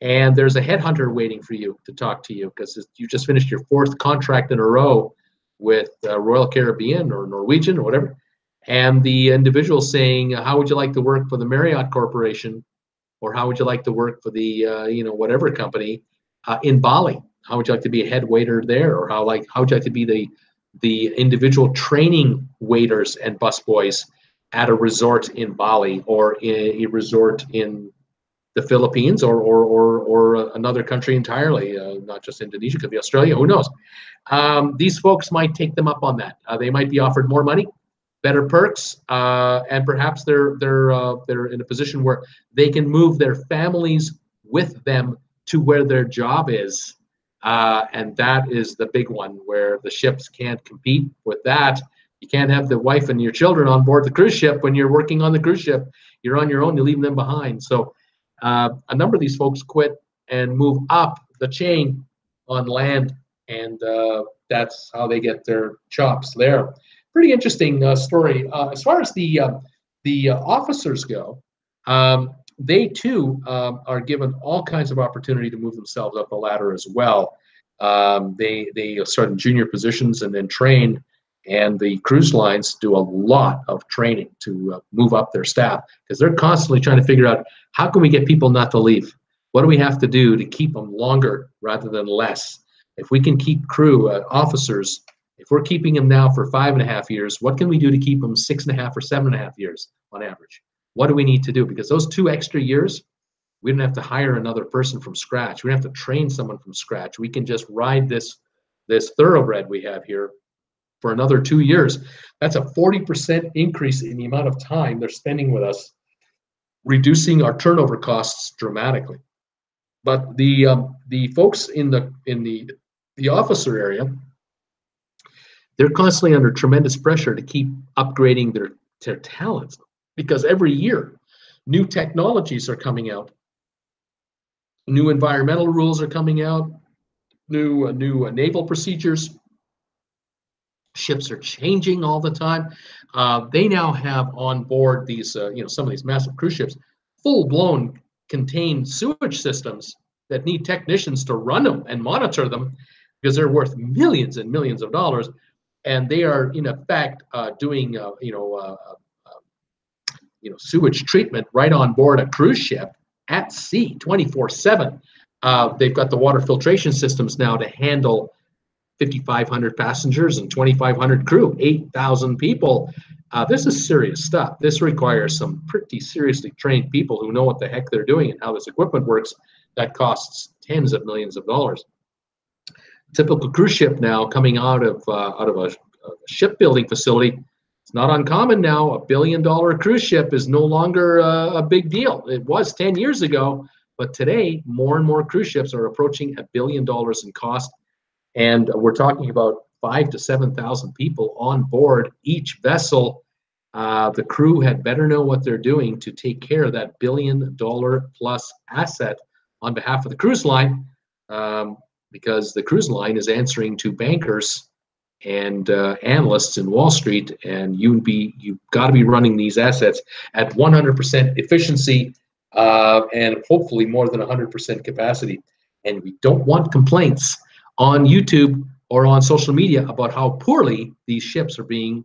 and there's a headhunter waiting for you to talk to you because you just finished your 4th contract in a row with Royal Caribbean or Norwegian or whatever. And the individual saying, how would you like to work for the Marriott Corporation? Or how would you like to work for the, whatever company in Bali? How would you like to be a head waiter there? Or how would you like to be the individual training waiters and busboys at a resort in Bali, or a resort in the Philippines, or another country entirely, not just Indonesia, could be Australia, who knows? These folks might take them up on that. They might be offered more money, better perks, and perhaps they're in a position where they can move their families with them to where their job is, and that is the big one, where the ships can't compete with that. You can't have the wife and your children on board the cruise ship when you're working on the cruise ship. You're on your own. You leave them behind. So a number of these folks quit and move up the chain on land, and that's how they get their chops there. Pretty interesting story. As far as the officers go, they too are given all kinds of opportunity to move themselves up the ladder as well. They start in junior positions and then train, and the cruise lines do a lot of training to move up their staff, because they're constantly trying to figure out, how can we get people not to leave? What do we have to do to keep them longer rather than less? If we can keep crew officers, if we're keeping them now for 5.5 years, what can we do to keep them 6.5 or 7.5 years on average? What do we need to do? Because those 2 extra years, we don't have to hire another person from scratch. We don't have to train someone from scratch. We can just ride this this thoroughbred we have here for another 2 years. That's a 40% increase in the amount of time they're spending with us, reducing our turnover costs dramatically. But the folks in the officer area, they're constantly under tremendous pressure to keep upgrading their talents, because every year new technologies are coming out, new environmental rules are coming out, new naval procedures. Ships are changing all the time. They now have on board these, some of these massive cruise ships, full-blown contained sewage systems that need technicians to run them and monitor them, because they're worth millions and millions of dollars, and they are in effect doing, sewage treatment right on board a cruise ship at sea, 24/7. They've got the water filtration systems now to handle 5,500 passengers and 2,500 crew, 8,000 people. This is serious stuff. This requires some pretty seriously trained people who know what the heck they're doing and how this equipment works. That costs tens of millions of dollars. Typical cruise ship now coming out of a shipbuilding facility. It's not uncommon now. $1 billion cruise ship is no longer a big deal. It was 10 years ago, but today more and more cruise ships are approaching $1 billion in cost. And we're talking about 5,000 to 7,000 people on board each vessel. The crew had better know what they're doing to take care of that $1 billion plus asset on behalf of the cruise line, because the cruise line is answering to bankers and analysts in Wall Street, and you've got to be running these assets at 100% efficiency and hopefully more than 100% capacity. And we don't want complaints on YouTube or on social media about how poorly these ships are being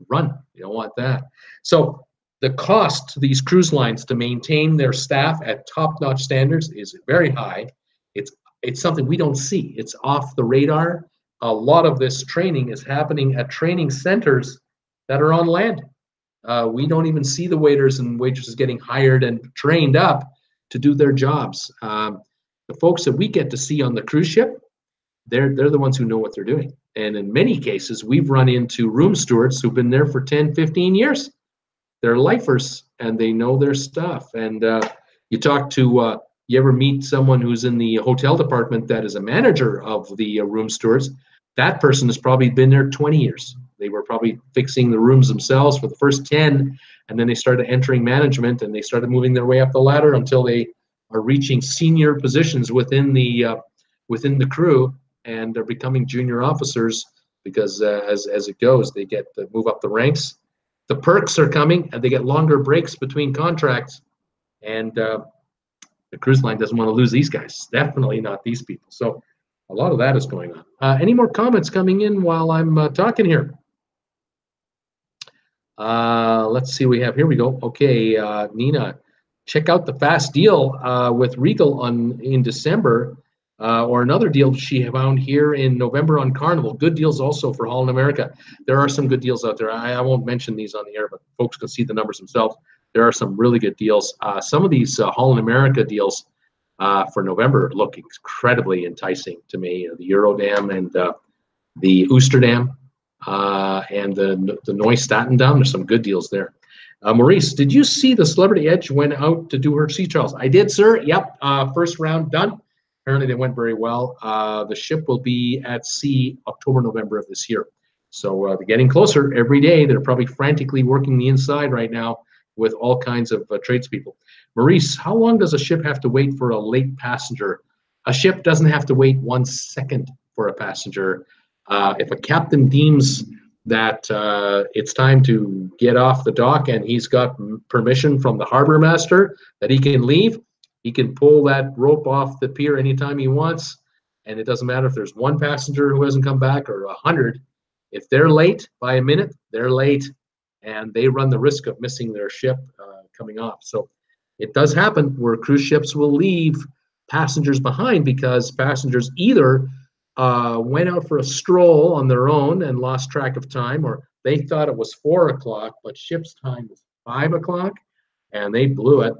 run. You don't want that. So the cost to these cruise lines to maintain their staff at top-notch standards is very high. It's something we don't see. It's off the radar. A lot of this training is happening at training centers that are on land. We don't even see the waiters and waitresses getting hired and trained up to do their jobs. The folks that we get to see on the cruise ship, they're the ones who know what they're doing. And in many cases, we've run into room stewards who've been there for 10, 15 years. They're lifers, and they know their stuff. And you talk to, you ever meet someone who's in the hotel department that is a manager of the room stewards, that person has probably been there 20 years. They were probably fixing the rooms themselves for the first 10, and then they started entering management, and they started moving their way up the ladder until they are reaching senior positions within the crew, and they're becoming junior officers, because as it goes, they get to move up the ranks. The perks are coming, and they get longer breaks between contracts, and the cruise line doesn't want to lose these guys. Definitely not these people. So a lot of that is going on. Any more comments coming in while I'm talking here? Let's see, here we go. Okay, Nina, check out the fast deal with Regal in December, or another deal she found here in November on Carnival. Good deals also for Holland America. There are some good deals out there. I won't mention these on the air, but folks can see the numbers themselves. There are some really good deals. Some of these Holland America deals for November look incredibly enticing to me. The Eurodam and the Oosterdam and the Neustatten Dam. There's some good deals there. Maurice, did you see the Celebrity Edge went out to do her sea trials? I did, sir. Yep. First round done. Apparently they went very well. The ship will be at sea October, November of this year. So they're getting closer every day. They're probably frantically working the inside right now with all kinds of tradespeople. Maurice, how long does a ship have to wait for a late passenger? A ship doesn't have to wait 1 second for a passenger. If a captain deems that it's time to get off the dock and he's got permission from the harbor master that he can leave, he can pull that rope off the pier anytime he wants, and it doesn't matter if there's one passenger who hasn't come back or 100. If they're late by a minute, they're late, and they run the risk of missing their ship coming off. So it does happen where cruise ships will leave passengers behind because passengers either went out for a stroll on their own and lost track of time, or they thought it was 4 o'clock, but ship's time was 5 o'clock, and they blew it.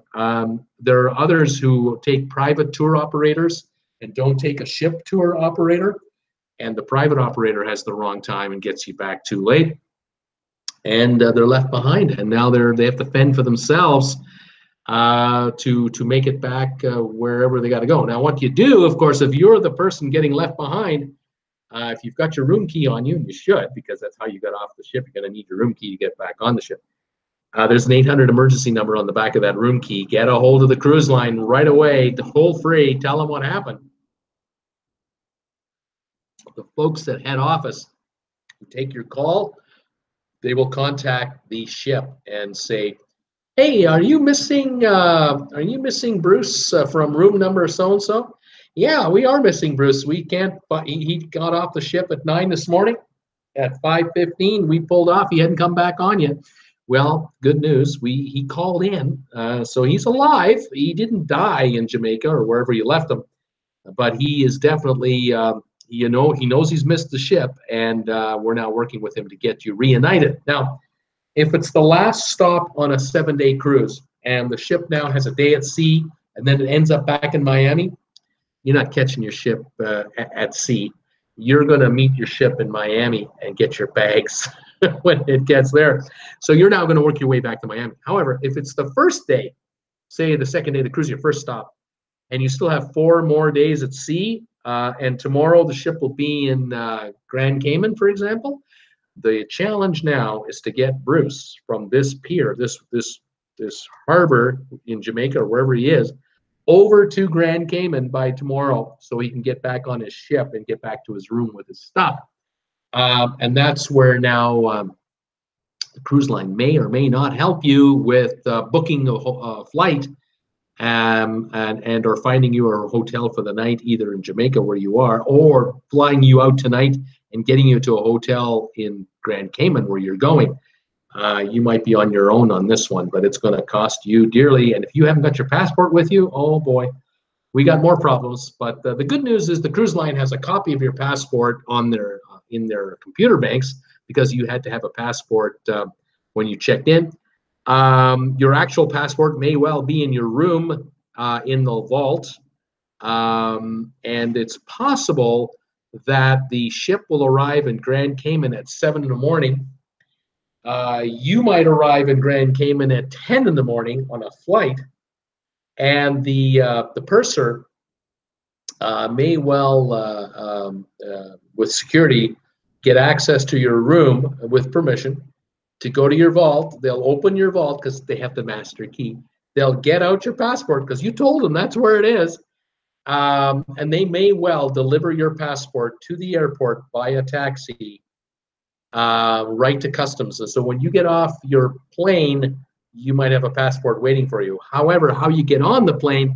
There are others who take private tour operators and don't take a ship tour operator, and the private operator has the wrong time and gets you back too late, and they're left behind, and now they have to fend for themselves to make it back wherever they got to go. Now, what you do, of course, if you're the person getting left behind, if you've got your room key on you, and you should, because that's how you got off the ship, you're going to need your room key to get back on the ship. There's an 800 emergency number on the back of that room key. Get a hold of the cruise line right away, toll free. Tell them what happened. The folks at head office who take your call, they will contact the ship and say, "Hey, are you missing Bruce from room number so and so?" "Yeah, we are missing Bruce. We can't. But he got off the ship at 9 this morning. At 5:15, we pulled off. He hadn't come back on yet." Well, good news. He called in, so he's alive. He didn't die in Jamaica or wherever you left him, but he is definitely. He knows he's missed the ship, and we're now working with him to get you reunited. Now, if it's the last stop on a 7-day cruise and the ship now has a day at sea and then it ends up back in Miami, you're not catching your ship at sea. You're going to meet your ship in Miami and get your bags when it gets there. So you're now going to work your way back to Miami. However, if it's the first day, say the second day of the cruise, your first stop, and you still have 4 more days at sea, and tomorrow the ship will be in Grand Cayman, for example, the challenge now is to get Bruce from this pier, this harbor in Jamaica or wherever he is, over to Grand Cayman by tomorrow, so he can get back on his ship and get back to his room with his stuff. And that's where now the cruise line may or may not help you with booking a flight and or finding you a hotel for the night, either in Jamaica where you are, or flying you out tonight and getting you to a hotel in Grand Cayman where you're going. You might be on your own on this one, but it's going to cost you dearly. And if you haven't got your passport with you, oh boy, we got more problems. But the good news is the cruise line has a copy of your passport on their in their computer banks, because you had to have a passport when you checked in. Your actual passport may well be in your room in the vault, and it's possible that the ship will arrive in Grand Cayman at 7 in the morning. You might arrive in Grand Cayman at 10 in the morning on a flight, and the purser may well, with security, get access to your room with permission to go to your vault. They'll open your vault because they have the master key. They'll get out your passport because you told them that's where it is. And they may well deliver your passport to the airport via taxi right to customs. And so when you get off your plane, you might have a passport waiting for you. However, how you get on the plane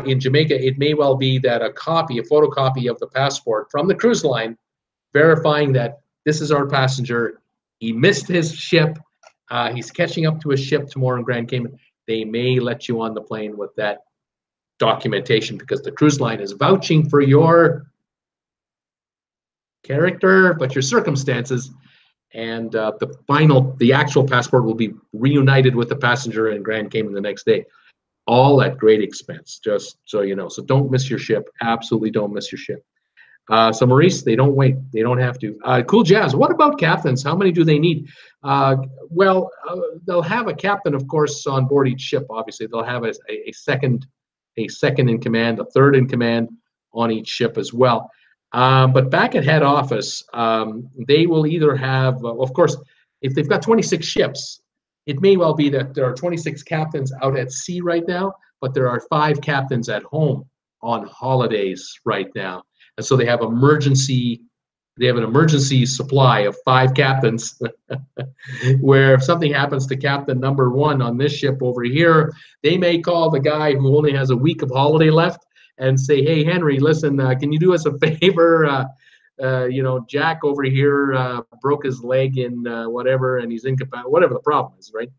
in Jamaica, it may well be that a photocopy of the passport from the cruise line verifying that this is our passenger, he missed his ship, he's catching up to his ship tomorrow in Grand Cayman. They may let you on the plane with that documentation because the cruise line is vouching for your character, but your circumstances, and the actual passport will be reunited with the passenger in Grand Cayman the next day, all at great expense, just so you know. So don't miss your ship. Absolutely don't miss your ship. So Maurice, they don't wait. They don't have to. Cool Jazz, what about captains? How many do they need? Well, they'll have a captain, of course, on board each ship. Obviously, they'll have a second in command, a third in command on each ship as well. But back at head office, they will either have, of course, if they've got 26 ships, it may well be that there are 26 captains out at sea right now, but there are 5 captains at home on holidays right now. And so they have an emergency supply of 5 captains where if something happens to captain number 1 on this ship over here, they may call the guy who only has a week of holiday left and say, "Hey, Henry, listen, can you do us a favor? Jack over here broke his leg in whatever, and he's incapacitated, whatever the problem is, right?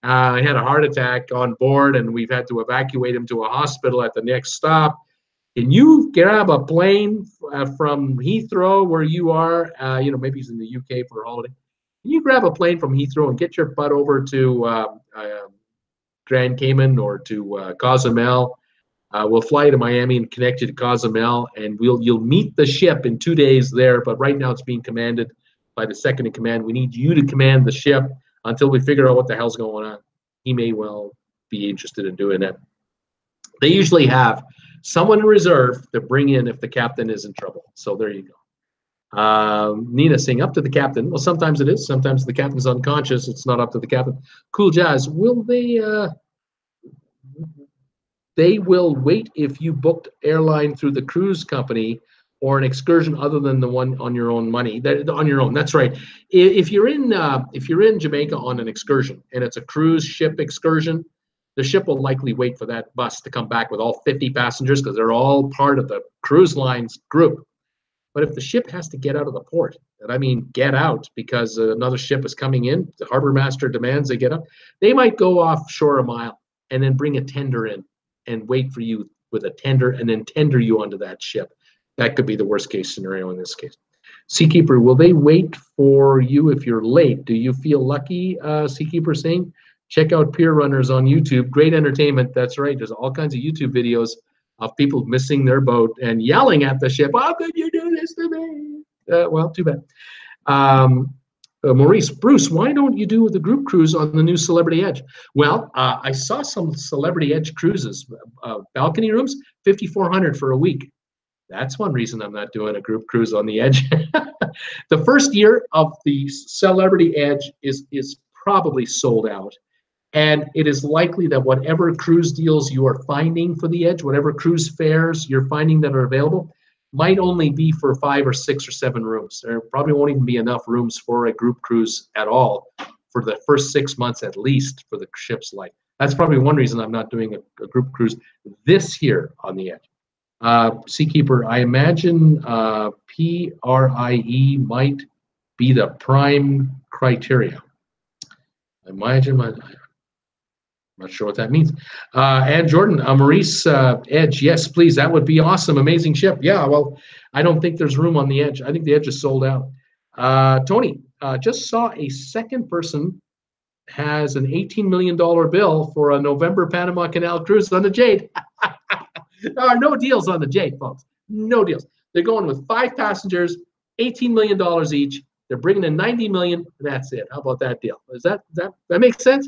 He had a heart attack on board, and we've had to evacuate him to a hospital at the next stop. Can you grab a plane from Heathrow, where you are? Maybe he's in the UK for a holiday. Can you grab a plane from Heathrow and get your butt over to Grand Cayman or to Cozumel We'll fly you to Miami and connect you to Cozumel, and you'll meet the ship in 2 days there. But right now it's being commanded by the second in command. We need you to command the ship until we figure out what the hell's going on. He may well be interested in doing that. They usually have someone in reserve to bring in if the captain is in trouble. So there you go. Nina saying up to the captain. Well, sometimes it is. Sometimes the captain's unconscious. It's not up to the captain. Cool Jazz. Will they? They will wait if you booked airline through the cruise company or an excursion other than the one on your own money. On your own. That's right. If you're in Jamaica on an excursion and it's a cruise ship excursion, the ship will likely wait for that bus to come back with all 50 passengers because they're all part of the cruise line's group. But if the ship has to get out of the port, and I mean get out because another ship is coming in, the harbor master demands they get up, they might go offshore a mile and then bring a tender in and wait for you with a tender and then tender you onto that ship. That could be the worst case scenario in this case. Seakeeper, will they wait for you if you're late? Do you feel lucky, Seakeeper saying? Check out Pier Runners on YouTube. Great entertainment. That's right. There's all kinds of YouTube videos of people missing their boat and yelling at the ship, how could you do this to me? Well, too bad. Maurice, Bruce, why don't you do the group cruise on the new Celebrity Edge? Well, I saw some Celebrity Edge cruises, balcony rooms, $5,400 for a week. That's one reason I'm not doing a group cruise on the Edge. The first year of the Celebrity Edge is probably sold out. And it is likely that whatever cruise deals you are finding for the Edge, whatever cruise fares you're finding that are available, might only be for 5 or 6 or 7 rooms. There probably won't even be enough rooms for a group cruise at all for the first 6 months at least for the ship's life. That's probably one reason I'm not doing a group cruise this year on the Edge. Seakeeper, I imagine PRIE might be the prime criteria. I'm not sure what that means. And Jordan, Maurice, Edge, yes, please. That would be awesome. Amazing ship. Yeah, well, I don't think there's room on the Edge. I think the Edge is sold out. Tony, just saw a second person has an $18 million bill for a November Panama Canal cruise on the Jade. There are no deals on the Jade, folks. No deals. They're going with 5 passengers, $18 million each. They're bringing in $90 million. That's it. How about that deal? That makes sense?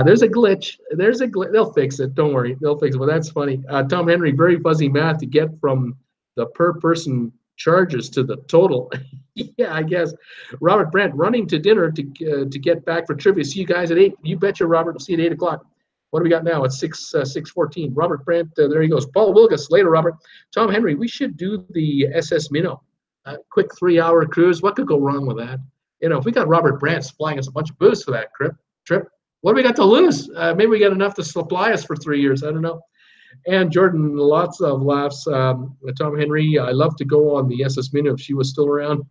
There's a glitch. They'll fix it. Don't worry. They'll fix it. Well, that's funny. Tom Henry, very fuzzy math to get from the per person charges to the total. Yeah, I guess. Robert Brent, running to dinner to get back for trivia. See you guys at 8. You betcha, Robert. We'll see you at 8 o'clock. What do we got now? It's 6:14. Robert Brent, there he goes. Paul Wilgus, later, Robert. Tom Henry, we should do the SS Minnow. Quick 3-hour cruise. What could go wrong with that? You know, if we got Robert Brant supplying us a bunch of booze for that trip, what do we got to lose? Maybe we got enough to supply us for 3 years. I don't know. And Jordan, lots of laughs. Tom Henry, I love to go on the SS Minnow if she was still around.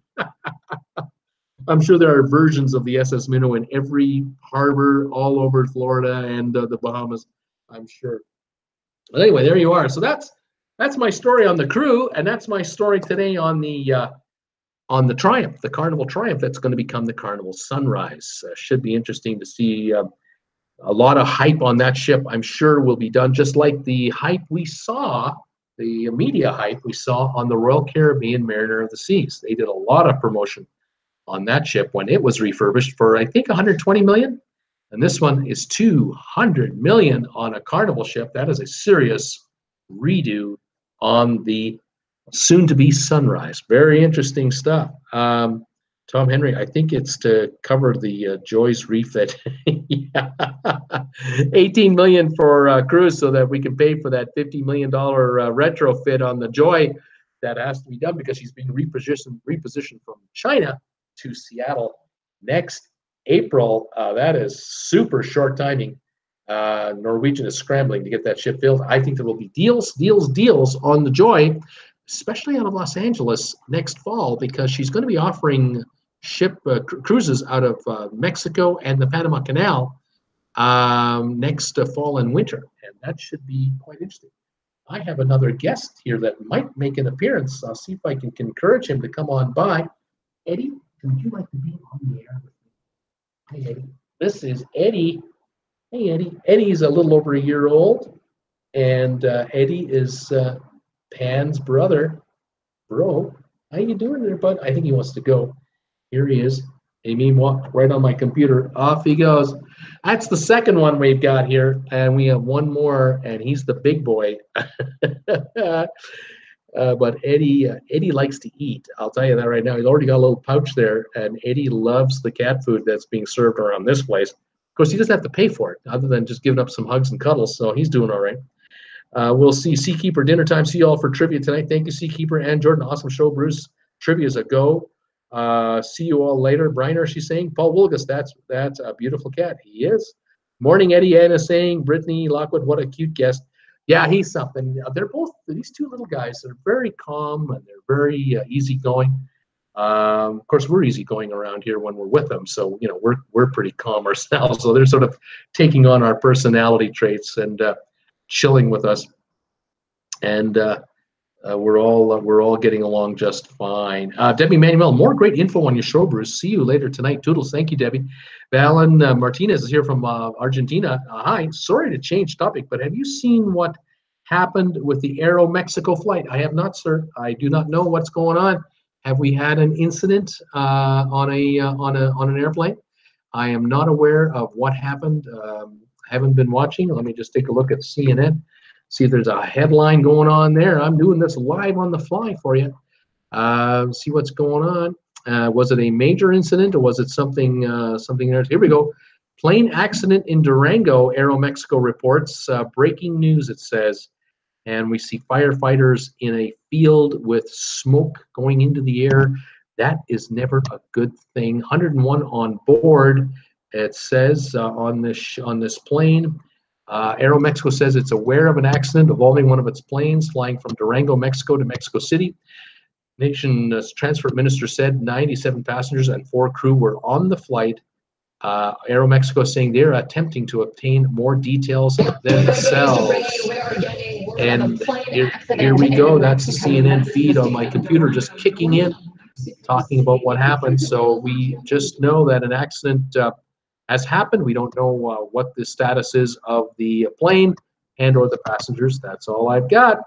I'm sure there are versions of the SS Minnow in every harbor all over Florida and the Bahamas, I'm sure. But anyway, there you are. So that's my story on the crew, and that's my story today on the Triumph, the Carnival Triumph that's going to become the Carnival Sunrise. Should be interesting to see. A lot of hype on that ship, I'm sure, will be done, just like the hype we saw, the media hype we saw on the Royal Caribbean Mariner of the Seas. They did a lot of promotion on that ship when it was refurbished for, I think, $120 million. And this one is $200 million on a Carnival ship. That is a serious redo on the soon-to-be Sunrise. Very interesting stuff. Tom Henry, I think it's to cover the Joy's refit. Yeah. $18 million for cruise so that we can pay for that $50 million retrofit on the Joy. That has to be done because she's being repositioned from China to Seattle next April. That is super short timing. Norwegian is scrambling to get that ship filled. I think there will be deals on the Joy, especially out of Los Angeles next fall, because she's going to be offering ship cruises out of Mexico and the Panama Canal next fall and winter, and that should be quite interesting. I have another guest here that might make an appearance. I'll see if I can encourage him to come on by. Eddie, would you like to be on the air with me? Hey, Eddie. This is Eddie. Hey, Eddie. Eddie's a little over a year old. And Eddie is Pan's brother. Bro, how you doing there, bud? I think he wants to go. Here he is. Amy walked right on my computer. Off he goes. That's the second one we've got here, and we have one more, and he's the big boy. But Eddie likes to eat. I'll tell you that right now. He's already got a little pouch there, and Eddie loves the cat food that's being served around this place. Of course, he doesn't have to pay for it, other than just giving up some hugs and cuddles, so he's doing all right. We'll see Seakeeper dinner time. See you all for trivia tonight. Thank you, Seakeeper and Jordan. Awesome show, Bruce. Trivia's a go. See you all later. Briner, she's saying. Paul Woolgus, that's a beautiful cat. He is. Morning, Eddie Anna saying. Brittany Lockwood, what a cute guest. Yeah, he's something. They're both, these two little guys, they're very calm and they're very easygoing. Of course, we're easygoing around here when we're with them, so you know we're pretty calm ourselves. So they're sort of taking on our personality traits and chilling with us, and we're all getting along just fine. Debbie Manuel, more great info on your show, Bruce. See you later tonight. Toodles. Thank you, Debbie. Valen Martinez is here from Argentina. Hi. Sorry to change topic, but have you seen what happened with the Aero Mexico flight? I have not, sir. I do not know what's going on. Have we had an incident on an airplane? I am not aware of what happened. Haven't been watching. Let me just take a look at CNN. See if there's a headline going on there. I'm doing this live on the fly for you. See what's going on. Was it a major incident or was it something else? Here we go. Plane accident in Durango, Aeromexico reports. Breaking news, it says. And we see firefighters in a field with smoke going into the air. That is never a good thing. 101 on board, it says on this plane. Aeromexico says it's aware of an accident involving one of its planes flying from Durango, Mexico to Mexico City. Nation's transport minister said 97 passengers and 4 crew were on the flight. Aeromexico saying they're attempting to obtain more details themselves. And here we go. That's the CNN feed on my computer just kicking in, talking about what happened. So we just know that an accident has happened. We don't know what the status is of the plane and or the passengers. That's all I've got.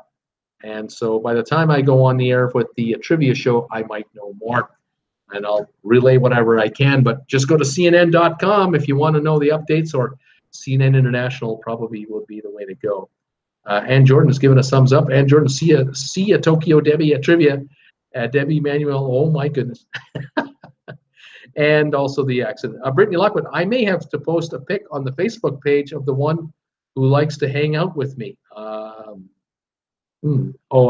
And so by the time I go on the air with the trivia show, I might know more. And I'll relay whatever I can. But just go to CNN.com if you want to know the updates, or CNN International probably would be the way to go. Ann Jordan has given us thumbs up. Ann Jordan, see ya Tokyo Debbie at trivia. Debbie Manuel, oh my goodness. And also the accident. Brittany Lockwood, I may have to post a pic on the Facebook page of the one who likes to hang out with me. Oh,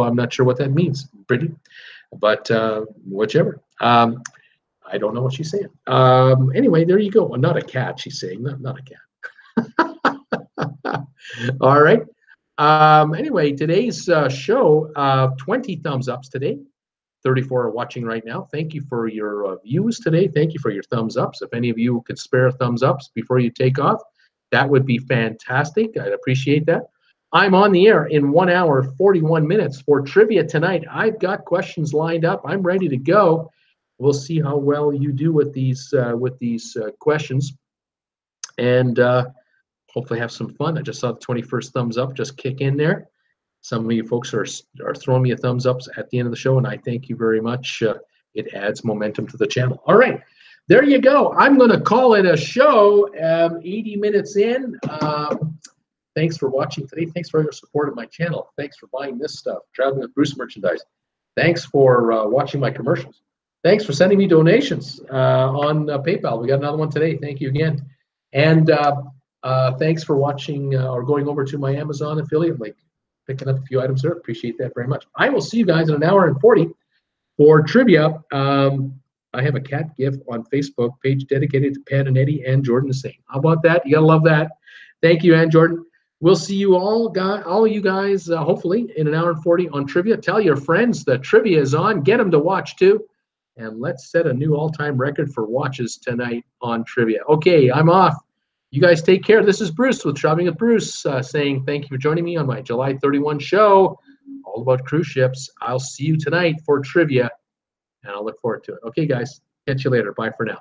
I'm not sure what that means, Brittany, but whichever. I don't know what she's saying. Anyway, there you go. Well, not a cat, she's saying. Not a cat. All right. Anyway, today's show, 20 thumbs ups today. 34 are watching right now. Thank you for your views today. Thank you for your thumbs ups. If any of you could spare thumbs ups before you take off, that would be fantastic. I'd appreciate that. I'm on the air in 1 hour, 41 minutes for trivia tonight. I've got questions lined up. I'm ready to go. We'll see how well you do with these questions, and hopefully have some fun. I just saw the 21st thumbs up just kick in there. Some of you folks are throwing me a thumbs up at the end of the show, and I thank you very much. It adds momentum to the channel. All right, there you go. I'm going to call it a show. 80 minutes in. Thanks for watching today. Thanks for your support of my channel. Thanks for buying this stuff, Traveling with Bruce merchandise. Thanks for watching my commercials. Thanks for sending me donations on PayPal. We got another one today. Thank you again. And thanks for watching or going over to my Amazon affiliate link, picking up a few items there. Appreciate that very much. I will see you guys in 1 hour and 40 for trivia. I have a cat GIF on Facebook page dedicated to Pat and Eddie and Jordan the same. How about that? You gotta love that. Thank you, Ann Jordan. We'll see you all of you guys, hopefully, in 1 hour and 40 on trivia. Tell your friends the trivia is on. Get them to watch, too. And let's set a new all-time record for watches tonight on trivia. Okay, I'm off. You guys take care. This is Bruce with Traveling with Bruce saying thank you for joining me on my July 31 show, all about cruise ships. I'll see you tonight for trivia, and I'll look forward to it. Okay, guys. Catch you later. Bye for now.